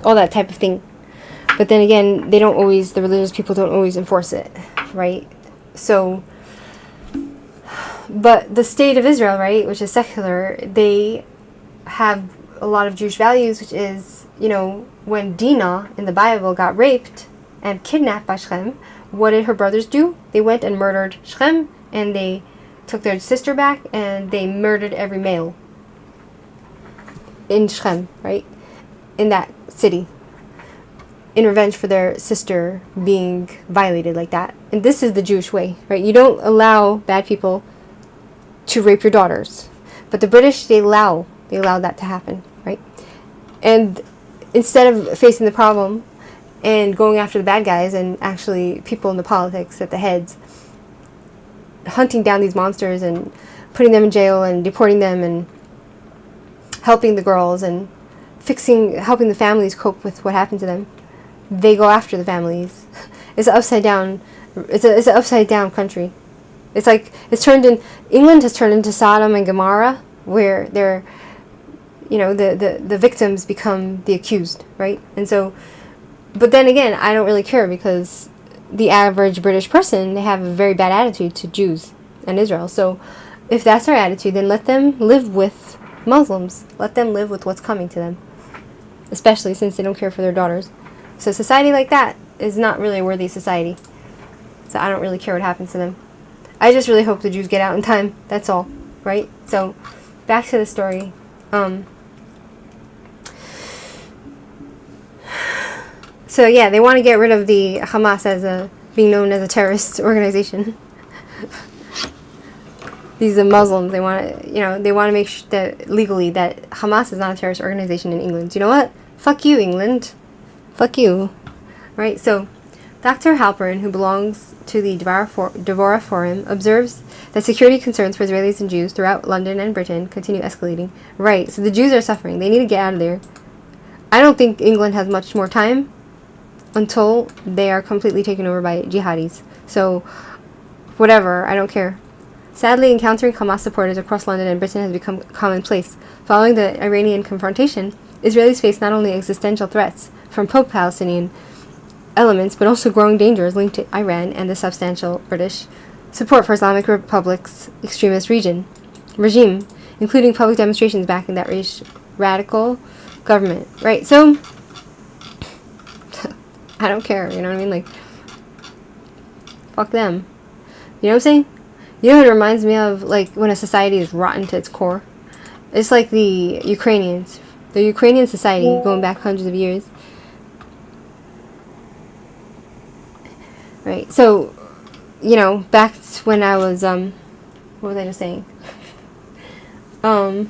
Speaker 1: all that type of thing. But then again, the religious people don't always enforce it, right? So, but the state of Israel, right, which is secular, they have a lot of Jewish values, which is, when Dinah in the Bible got raped and kidnapped by Shechem, what did her brothers do? They went and murdered Shechem, and they took their sister back, and they murdered every male in Shechem, right, in that city, in revenge for their sister being violated like that. And this is the Jewish way, right? You don't allow bad people to rape your daughters. But the British, they allow that to happen, right? And instead of facing the problem and going after the bad guys, and actually people in the politics at the heads, hunting down these monsters and putting them in jail and deporting them and helping the girls and helping the families cope with what happened to them. They go after the families. It's an upside down. It's an upside down country. It's like England has turned into Sodom and Gomorrah, where they're, the victims become the accused, right? And so, but then again, I don't really care, because the average British person, they have a very bad attitude to Jews and Israel. So if that's their attitude, then let them live with Muslims. Let them live with what's coming to them, especially since they don't care for their daughters. So society like that is not really a worthy society. So I don't really care what happens to them. I just really hope the Jews get out in time. That's all, right? So back to the story. So yeah, they want to get rid of the Hamas as being known as a terrorist organization. These are Muslims. They want to, they want to make sure that legally that Hamas is not a terrorist organization in England. You know what? Fuck you, England. Fuck you. Right? So, Dr. Halpern, who belongs to the Devora Forum, observes that security concerns for Israelis and Jews throughout London and Britain continue escalating. Right. So the Jews are suffering. They need to get out of there. I don't think England has much more time until they are completely taken over by jihadis. So, whatever. I don't care. Sadly, encountering Hamas supporters across London and Britain has become commonplace. Following the Iranian confrontation, Israelis face not only existential threats from pro-Palestinian elements, but also growing dangers linked to Iran and the substantial British support for Islamic Republic's extremist regime, including public demonstrations backing that radical government. Right, so I don't care, you know what I mean? Like, fuck them. You know what I'm saying? You know what it reminds me of? Like, when a society is rotten to its core. It's like the Ukrainians. The Ukrainian society, going back hundreds of years. Right, so, back when I was, what was I just saying? What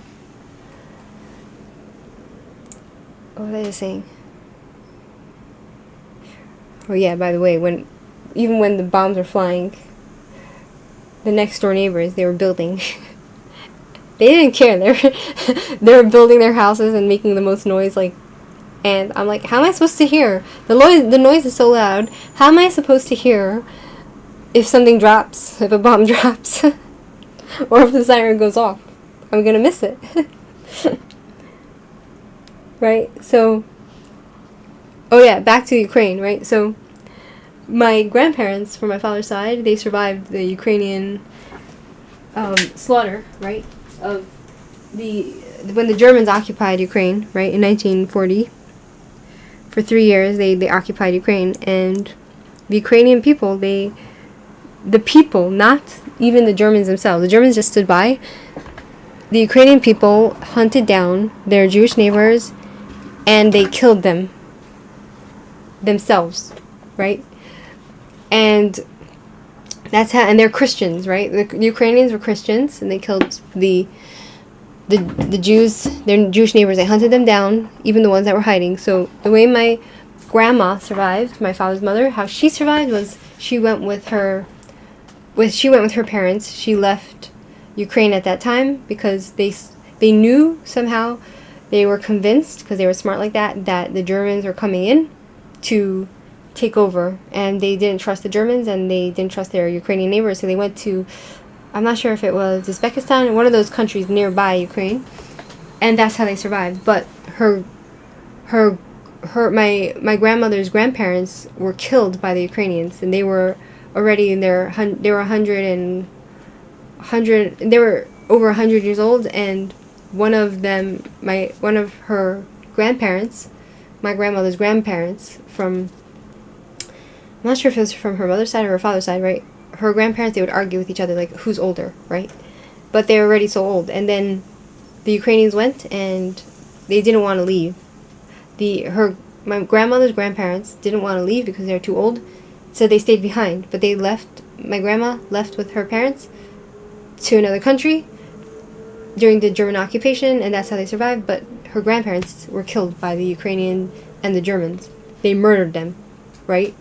Speaker 1: was I just saying? Oh yeah, by the way, even when the bombs were flying, the next door neighbors, they were building. They didn't care. They were building their houses and making the most noise, and I'm like, how am I supposed to hear? The noise is so loud. How am I supposed to hear if something drops, if a bomb drops, or if the siren goes off? I'm gonna miss it. Right? So, oh yeah, back to Ukraine, right? So, my grandparents, from my father's side, they survived the Ukrainian slaughter, right? Of when the Germans occupied Ukraine, right, in 1940. For 3 years, they occupied Ukraine, and the Ukrainian people, the people, not even the Germans themselves. The Germans just stood by. The Ukrainian people hunted down their Jewish neighbors, and they killed them themselves, right? And that's how, and they're Christians, right? The Ukrainians were Christians, and they killed the Jews, their Jewish neighbors. They hunted them down, even the ones that were hiding. So the way my grandma survived, my father's mother, how she survived was she went with her parents. She left Ukraine at that time because they knew somehow, they were convinced, because they were smart like that the Germans were coming in to take over, and they didn't trust the Germans, and they didn't trust their Ukrainian neighbors, so they went to, I'm not sure if it was Uzbekistan, one of those countries nearby Ukraine, and that's how they survived. But my grandmother's grandparents were killed by the Ukrainians, and they were already in their, they were they were over 100 years old, and one of her grandparents, my grandmother's grandparents, from, I'm not sure if it was from her mother's side or her father's side, right? Her grandparents, they would argue with each other, like, who's older, right? But they were already so old. And then the Ukrainians went, and they didn't want to leave. My grandmother's grandparents didn't want to leave because they were too old, so they stayed behind. But they left, my grandma left with her parents to another country during the German occupation, and that's how they survived. But her grandparents were killed by the Ukrainian and the Germans. They murdered them, right?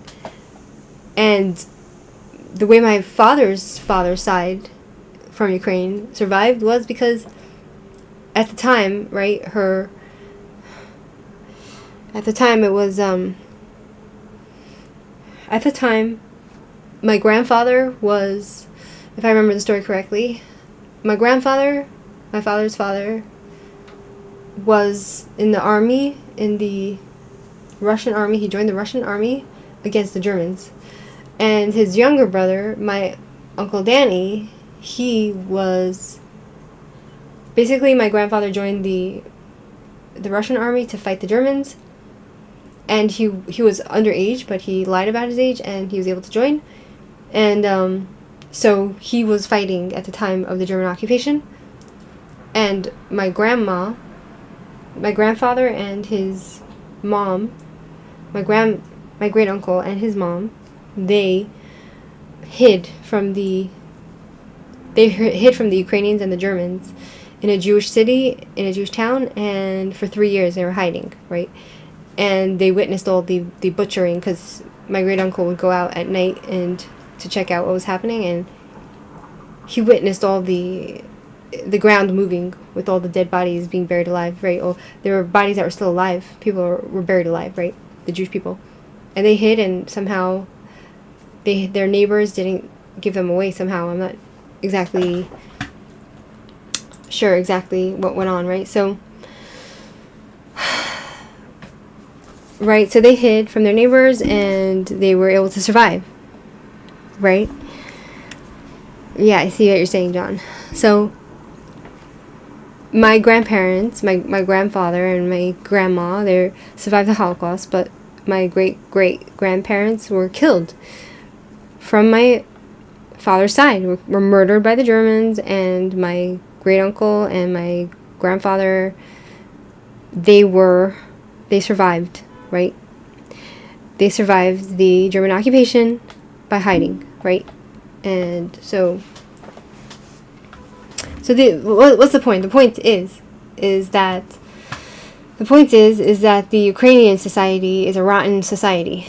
Speaker 1: And the way my father's side from Ukraine survived was because at the time, right, at the time it was, at the time, my grandfather was, if I remember the story correctly, my grandfather, my father's father, was in the army, in the Russian army. He joined the Russian army against the Germans. And his younger brother, my Uncle Danny, he was... Basically, my grandfather joined the Russian army to fight the Germans. And he was underage, but he lied about his age, and he was able to join. And so he was fighting at the time of the German occupation. And my grandfather and his mom, my great uncle and his mom, they hid from the Ukrainians and the Germans in a Jewish city, in a Jewish town, and for 3 years they were hiding, right? And they witnessed all the butchering, because my great uncle would go out at night and to check out what was happening, and he witnessed all the ground moving with all the dead bodies being buried alive, right? Oh, there were bodies that were still alive. People were buried alive, right? The Jewish people. And they hid, and somehow their neighbors didn't give them away somehow. I'm not exactly sure exactly what went on, right? So, right, so they hid from their neighbors, and they were able to survive, right? Yeah, I see what you're saying, John. So, my grandparents, my grandfather and my grandma, they survived the Holocaust, but my great-great-grandparents were killed from my father's side, were murdered by the Germans, and my great-uncle and my grandfather, they survived, right? They survived the German occupation by hiding, right? And so what's the point? The point is that the Ukrainian society is a rotten society,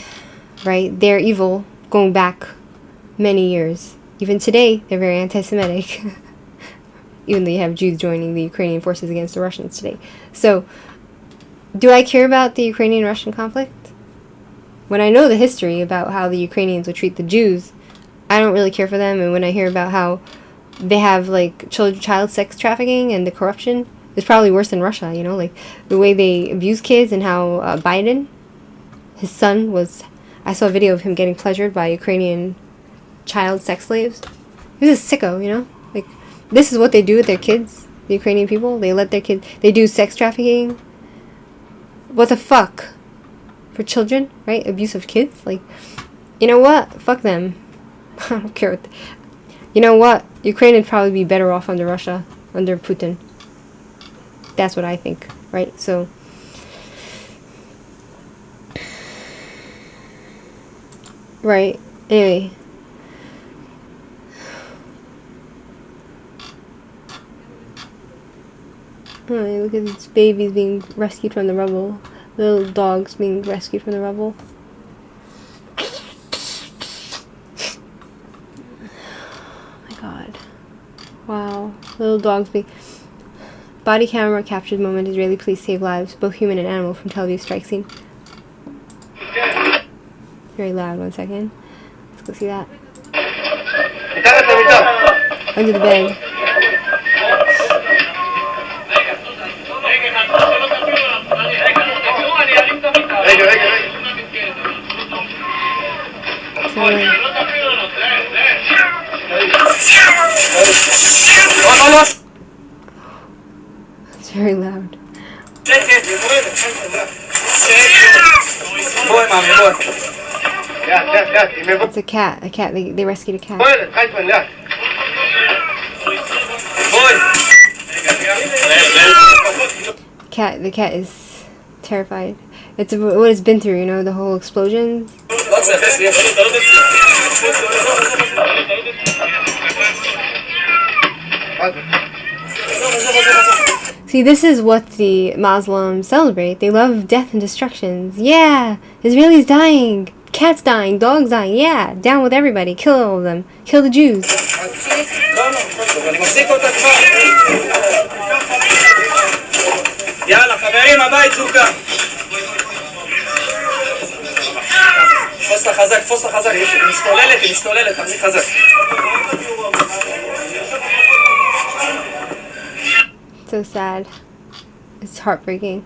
Speaker 1: right? They're evil going back many years. Even today, they're very anti-Semitic. Even though you have Jews joining the Ukrainian forces against the Russians today. So, do I care about the Ukrainian-Russian conflict? When I know the history about how the Ukrainians would treat the Jews, I don't really care for them. And when I hear about how they have, like, child sex trafficking and the corruption, it's probably worse than Russia, you know? Like, the way they abuse kids, and how Biden, his son was... I saw a video of him getting pleasured by Ukrainian child sex slaves. He's a sicko, you know? Like, this is what they do with their kids, the Ukrainian people. They let their kids... They do sex trafficking. What the fuck? For children, right? Abuse of kids? Like, you know what? Fuck them. I don't care what... You know what? Ukraine would probably be better off under Russia, under Putin. That's what I think, right? So... Right. Anyway. Oh, look at these babies being rescued from the rubble. Little dogs being rescued from the rubble. Oh my god. Wow. Little dogs being... Body camera captured moment. Israeli police save lives, both human and animal, from Tel Aviv strike scene. Very loud. 1 second. Let's go see that. Under the bed. It's very loud. It's a cat. A cat. They rescued a cat. The cat is terrified. It's what it's been through, you know, the whole explosions. See, this is what the Muslims celebrate. They love death and destructions. Yeah, Israelis dying, cats dying, dogs dying. Yeah, down with everybody. Kill all of them. Kill the Jews.
Speaker 5: יאללה, חברים, הבית זוקה. תפוס לה חזק, תפוס לה חזק. היא משתוללת, תחזיק חזק.
Speaker 1: So sad. It's heartbreaking.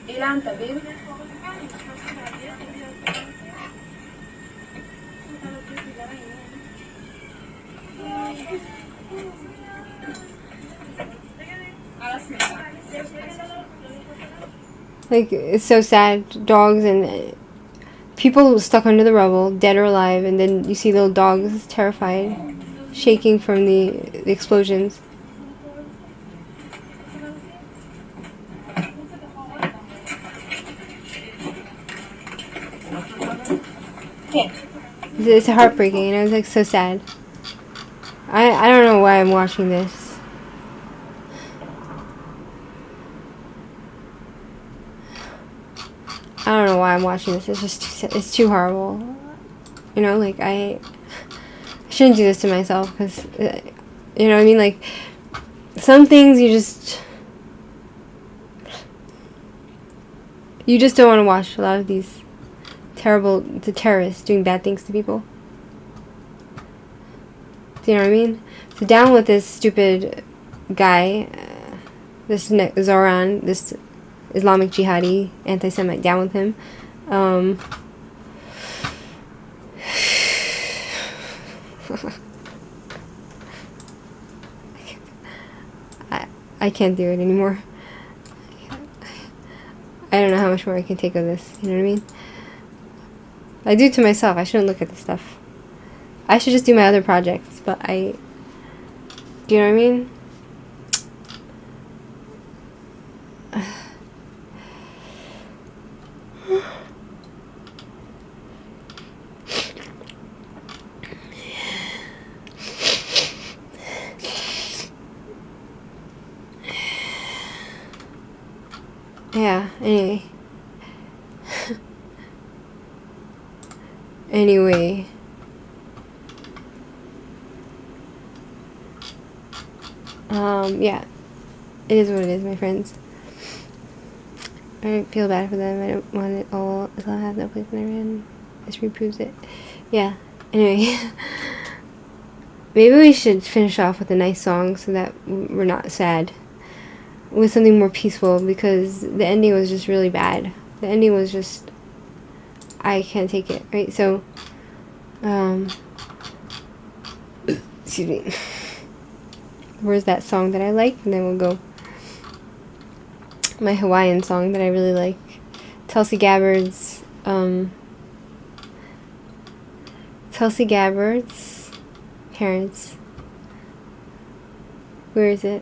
Speaker 6: אילן, תביב.
Speaker 1: Like, it's so sad. Dogs and people stuck under the rubble, dead or alive, and then you see little dogs terrified, shaking from the explosions. It's heartbreaking, and it's like so sad. I don't know why I'm watching this. I don't know why I'm watching this. It's just it's too horrible. You know, like I shouldn't do this to myself because you know what I mean. Like some things you just don't want to watch. A lot of these the terrorists doing bad things to people. Do you know what I mean? So down with this stupid guy, this Zoran, this Islamic jihadi, anti-Semite, down with him. I can't do it anymore. I don't know how much more I can take of this, you know what I mean? I do it to myself. I shouldn't look at this stuff. I should just do my other projects, but do you know what I mean? Yeah, anyway. Anyway. Yeah. It is what it is, my friends. I don't feel bad for them. I don't want it all. Islam has no place in Iran. History proves it. Yeah. Anyway. Maybe we should finish off with a nice song so that we're not sad. With something more peaceful, because the ending was just really bad. The ending was just, I can't take it, right? So, excuse me. Where's that song that I like? And then we'll go. My Hawaiian song that I really like. Tulsi Gabbard's parents. Where is it?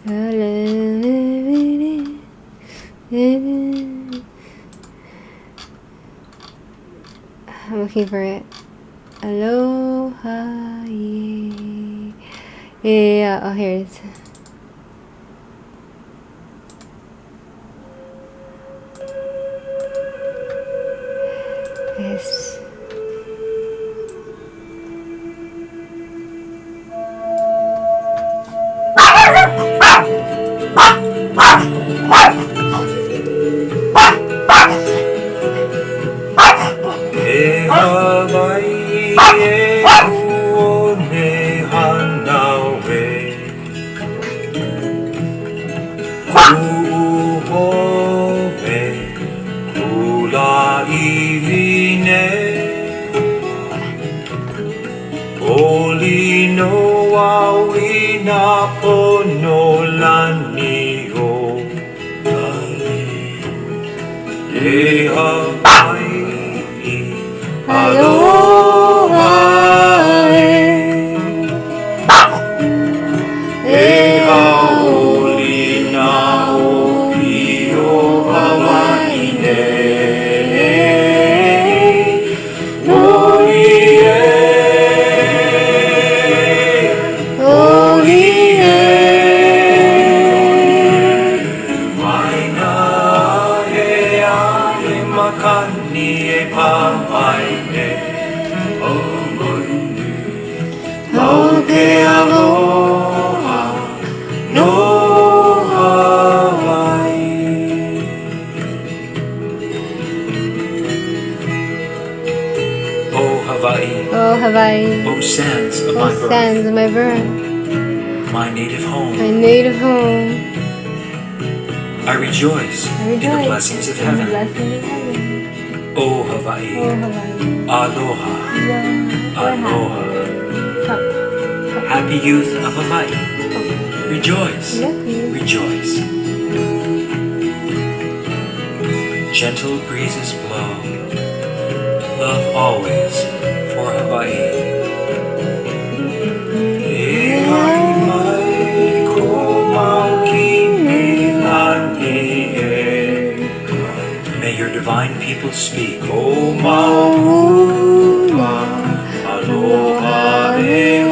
Speaker 1: I'm looking for it. Aloha. Yeah. Oh, here it is. Yes.
Speaker 5: Te Hawaii,
Speaker 1: Aloha.
Speaker 5: E haoli na opi o Hawaii nei. Noli mai na he ahe makani e pamai ne. Okay, aloha, no Hawaii. Oh Hawaii,
Speaker 1: Oh, Hawaii.
Speaker 5: oh sands of
Speaker 1: Oh,
Speaker 5: my birth,
Speaker 1: sands of my birth.
Speaker 5: my native home.
Speaker 1: My native home.
Speaker 5: I rejoice,
Speaker 1: I
Speaker 5: in the
Speaker 1: rejoice
Speaker 5: blessings of
Speaker 1: in the
Speaker 5: heaven.
Speaker 1: blessings of heaven.
Speaker 5: Oh Hawaii,
Speaker 1: Oh, Hawaii.
Speaker 5: aloha, aloha. Happy youth of Hawaii, rejoice, rejoice. Gentle breezes blow, love always for Hawaii. E mai mai ko maukini lani e. May your divine people speak, O Mauna, aloha e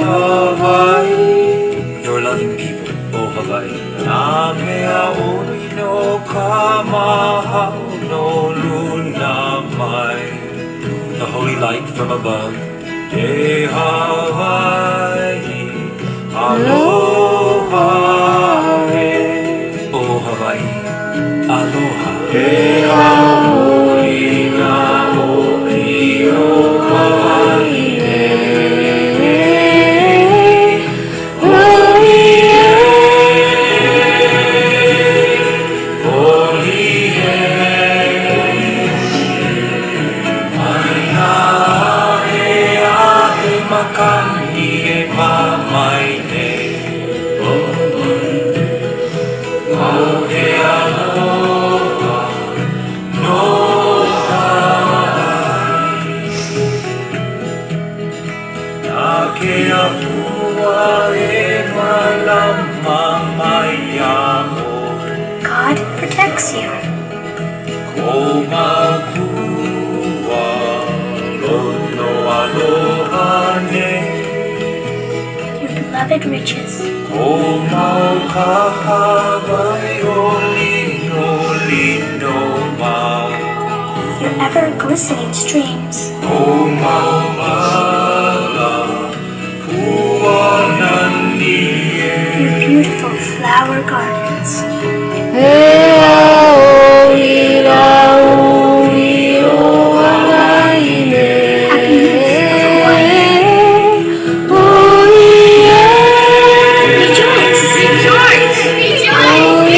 Speaker 5: Hawaii. Your loving people, O Hawaii. Na mea oi no ka mahau no luna mai. The holy light from above. Te Hawaii, aloha e. O Hawaii, aloha. Te haoli na opi o Hawaii nei. Oli e mai na e ahe makani e pamai nei. O ke aloha, no Hawaii. Na ke apua e malama mai amo.
Speaker 6: God protects you.
Speaker 5: Ko makua lono aloha nei.
Speaker 6: Your beloved riches.
Speaker 5: Ko mau ka Hawaii o lino lino mau.
Speaker 6: Your ever glistening streams.
Speaker 5: Ko mau mala puanani
Speaker 6: Your beautiful flower gardens. Happy youth of Hawaii. Rejoice! Rejoice!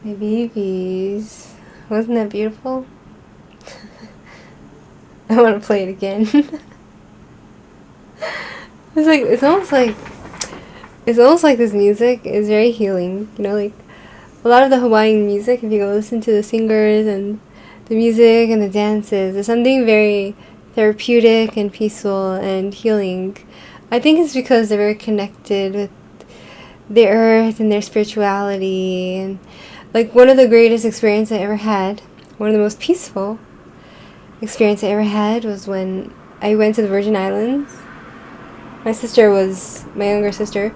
Speaker 1: My babies. Wasn't that beautiful? I want to play it again. It's almost like this music is very healing. You know, like a lot of the Hawaiian music, if you go listen to the singers and the music and the dances, there's something very therapeutic and peaceful and healing. I think it's because they're very connected with the earth and their spirituality. And like one of the greatest experiences I ever had, one of the most peaceful experience I ever had was when I went to the Virgin Islands my younger sister,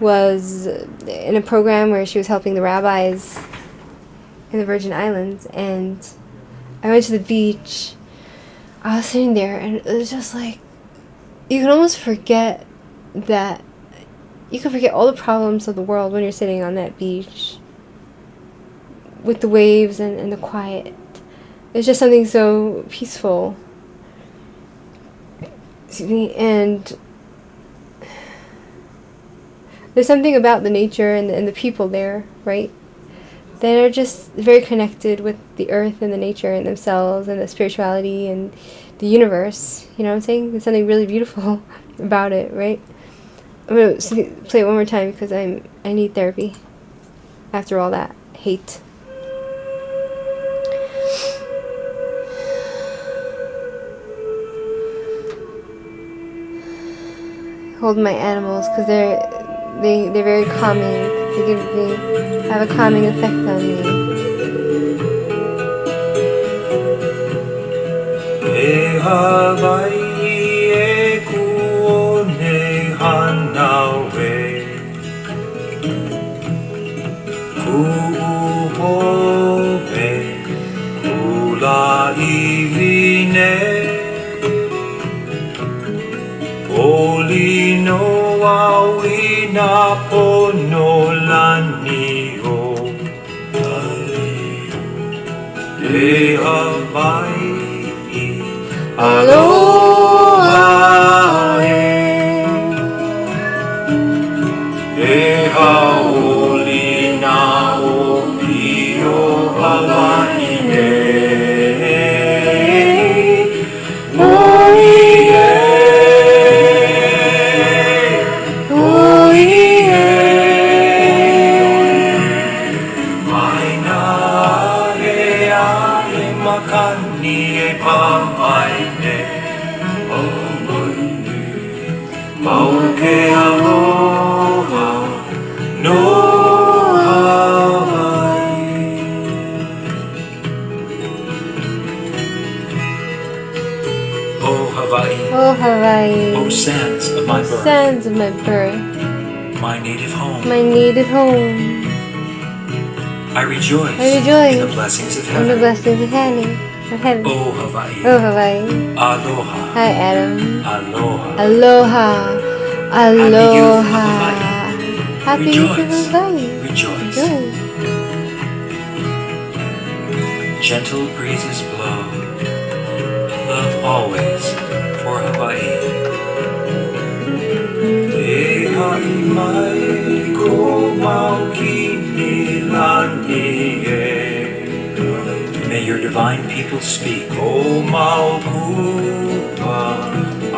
Speaker 1: was in a program where she was helping the rabbis in the Virgin Islands, and I went to the beach. I was sitting there, and it was just like, you can almost forget that, you can forget all the problems of the world when you're sitting on that beach with the waves and the quiet. It's just something so peaceful. Excuse me, and there's something about the nature and the people there, right? That are just very connected with the earth and the nature and themselves and the spirituality and the universe. You know what I'm saying? There's something really beautiful about it, right? I'm gonna play it one more time because I need therapy after all that hate. Hold my animals because they're very calming. They have a calming effect on me.
Speaker 5: E Hawaii e kuone hanawe Kuuhove kula ivine Oli no awina pono lani o E Hawaii Aloha E haoli na o pio Hawaii Makani e pamaine Mauke aloha no Hawaii Oh Hawaii
Speaker 1: Oh Hawaii.
Speaker 5: Oh sands of my birth
Speaker 1: Sands of my birth.
Speaker 5: My native home
Speaker 1: My native home.
Speaker 5: I rejoice
Speaker 1: in
Speaker 5: the blessings of
Speaker 1: In the
Speaker 5: heaven
Speaker 1: blessings of heaven.
Speaker 5: Oh Hawaii
Speaker 1: Oh Hawaii.
Speaker 5: Aloha
Speaker 1: Hi Adam.
Speaker 5: Aloha
Speaker 1: Aloha. Aloha. Happy youth of
Speaker 5: Rejoice.
Speaker 1: Hawaii.
Speaker 5: Rejoice.
Speaker 1: Rejoice.
Speaker 5: Gentle breezes blow Love always for Hawaii E hai mai ko maukini lani e May your divine people speak O maukua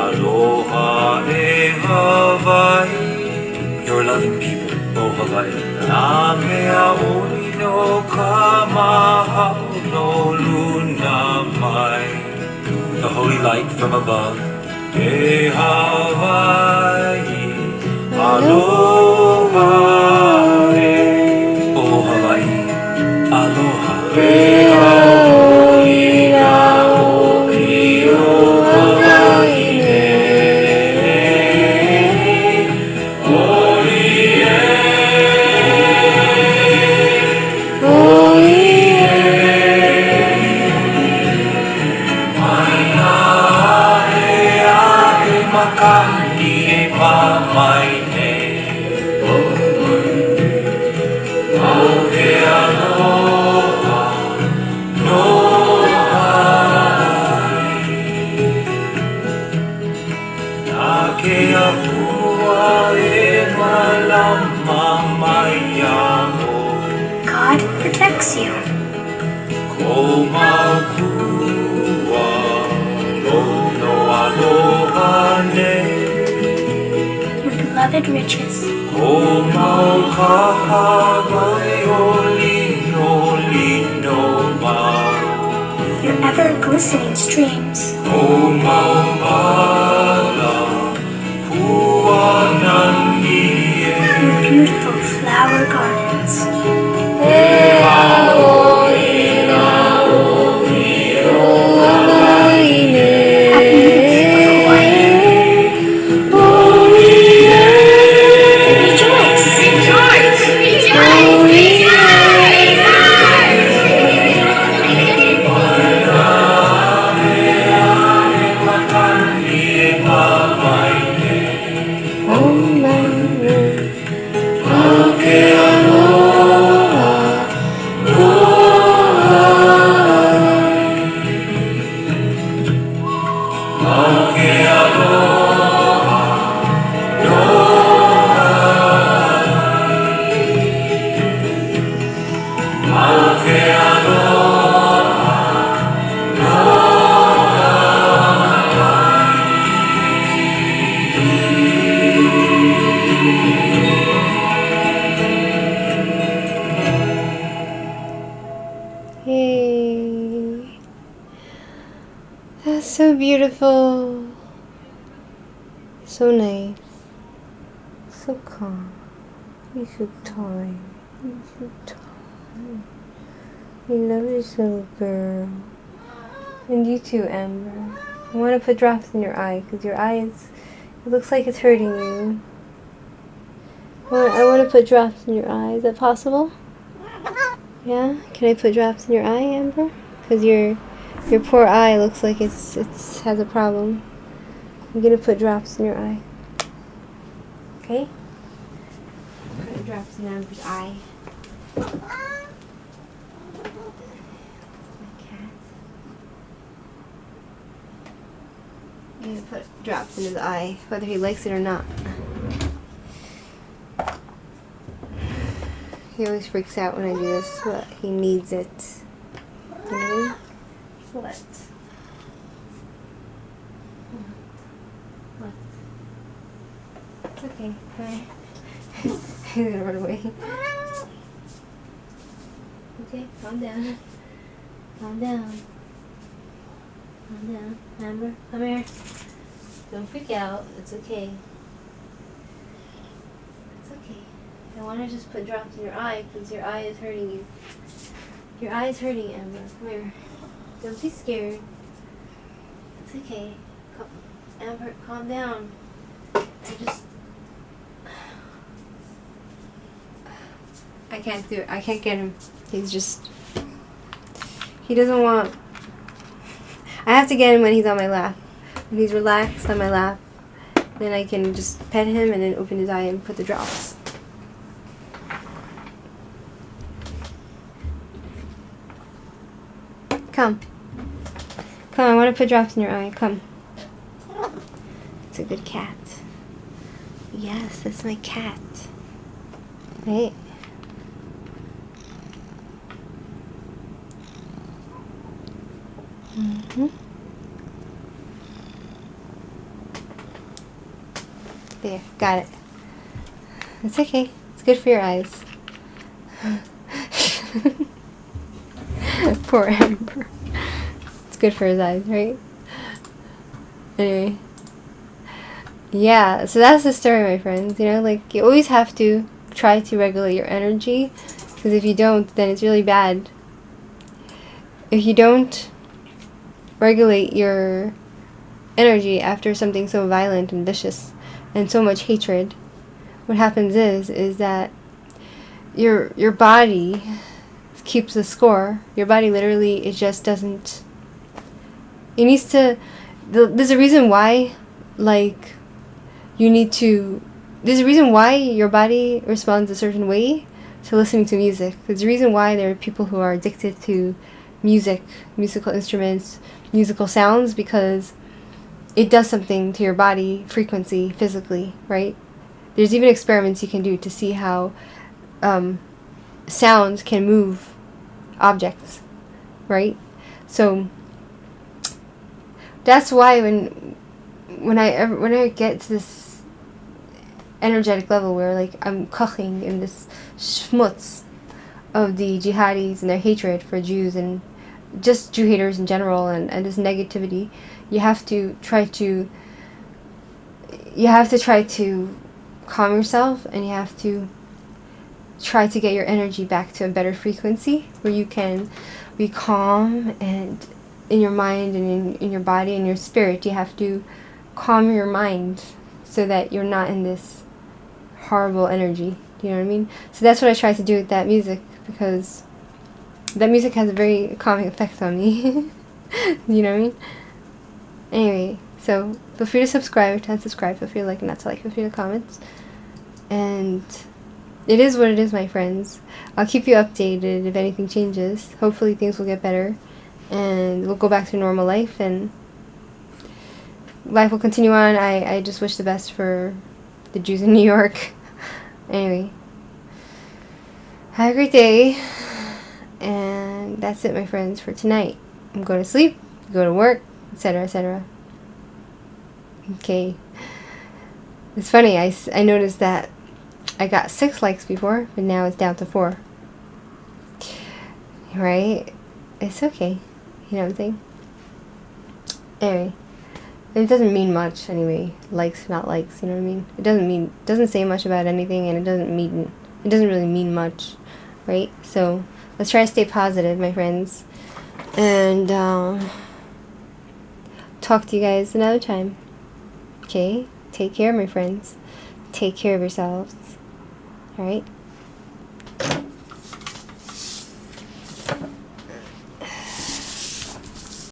Speaker 5: Aloha e Hawaii Your loving people, O Hawaii Na mea oli no kamahau no luna mai The holy light from above E Hawaii Aloha e O Hawaii Aloha e haoli na o pio Hawaii Makani e pamaine Mauke aloha no Hawaii Na ke akua e malama mai amo
Speaker 6: God protects you.
Speaker 5: Ko maukua lono aloha nei
Speaker 6: Your beloved riches.
Speaker 5: O mau kahagai o lino mau
Speaker 6: Your ever glistening streams.
Speaker 5: O mau mala puanani
Speaker 6: Your beautiful flower gardens. Happy youth of Hawaii.
Speaker 1: Yay. That's so beautiful. So nice. So calm. You're so tired. You're so tired. I love this little girl. And you too, Amber. I want to put drops in your eye because your eye is, it looks like it's hurting you. I want to put drops in your eye. Is that possible? Yeah? Can I put drops in your eye, Amber? Because your poor eye looks like it has a problem. I'm going to put drops in your eye. Okay? Put drops in Amber's eye. My cat. I'm going to put drops in his eye, whether he likes it or not. He always freaks out when I do this, but he needs it. You know? What? What? It's okay. Hi. He's gonna run away. Okay, calm down. Calm down. Calm down. Amber, come here. Don't freak out. It's okay. It's okay. I want to just put drops in your eye because your eye is hurting you. Your eye is hurting, Amber. Come here. Don't be scared. It's okay. Amber, calm down. I can't do it. I can't get him. He doesn't want. I have to get him when he's on my lap. When he's relaxed on my lap, then I can just pet him and then open his eye and put the drops. Come. Come, I want to put drops in your eye. Come. It's a good cat. Yes, that's my cat. Right? Mm-hmm. There, got it. It's okay. It's good for your eyes. Poor Amber. It's good for his eyes, right? Anyway. Yeah, so that's the story, my friends. You know, like, you always have to try to regulate your energy, because if you don't, then it's really bad. If you don't regulate your energy after something so violent and vicious and so much hatred, what happens is that your body keeps the score. Your body literally, it just doesn't, it needs to, there's a reason why, like, there's a reason why your body responds a certain way to listening to music. There's a reason why there are people who are addicted to music, musical instruments, musical sounds, because it does something to your body, frequency, physically, right? There's even experiments you can do to see how sound can move objects, right? So that's why when I get to this energetic level where, like, I'm cooking in this schmutz of the jihadis and their hatred for Jews and just Jew haters in general, and this negativity, you have to try to calm yourself, and you have to try to get your energy back to a better frequency where you can be calm, and in your mind and in your body and your spirit, you have to calm your mind so that you're not in this horrible energy. Do you know what I mean? So that's what I try to do with that music, because that music has a very calming effect on me. You know what I mean? Anyway, so feel free to subscribe to unsubscribe. Feel free to like and not to like. Feel free to comment. And it is what it is, my friends. I'll keep you updated if anything changes. Hopefully things will get better and we'll go back to normal life, and life will continue on. I just wish the best for the Jews in New York. Anyway, have a great day, and that's it, my friends, for tonight. I'm going to sleep, go to work, etc., etc. Okay. It's funny, I noticed that I got 6 likes before, but now it's down to 4. Right? It's okay. You know what I'm saying? Anyway. It doesn't mean much anyway. Likes, not likes, you know what I mean? It doesn't say much about anything, and it doesn't really mean much, right? So let's try to stay positive, my friends, and talk to you guys another time. Okay? Take care, my friends. Take care of yourselves. All right?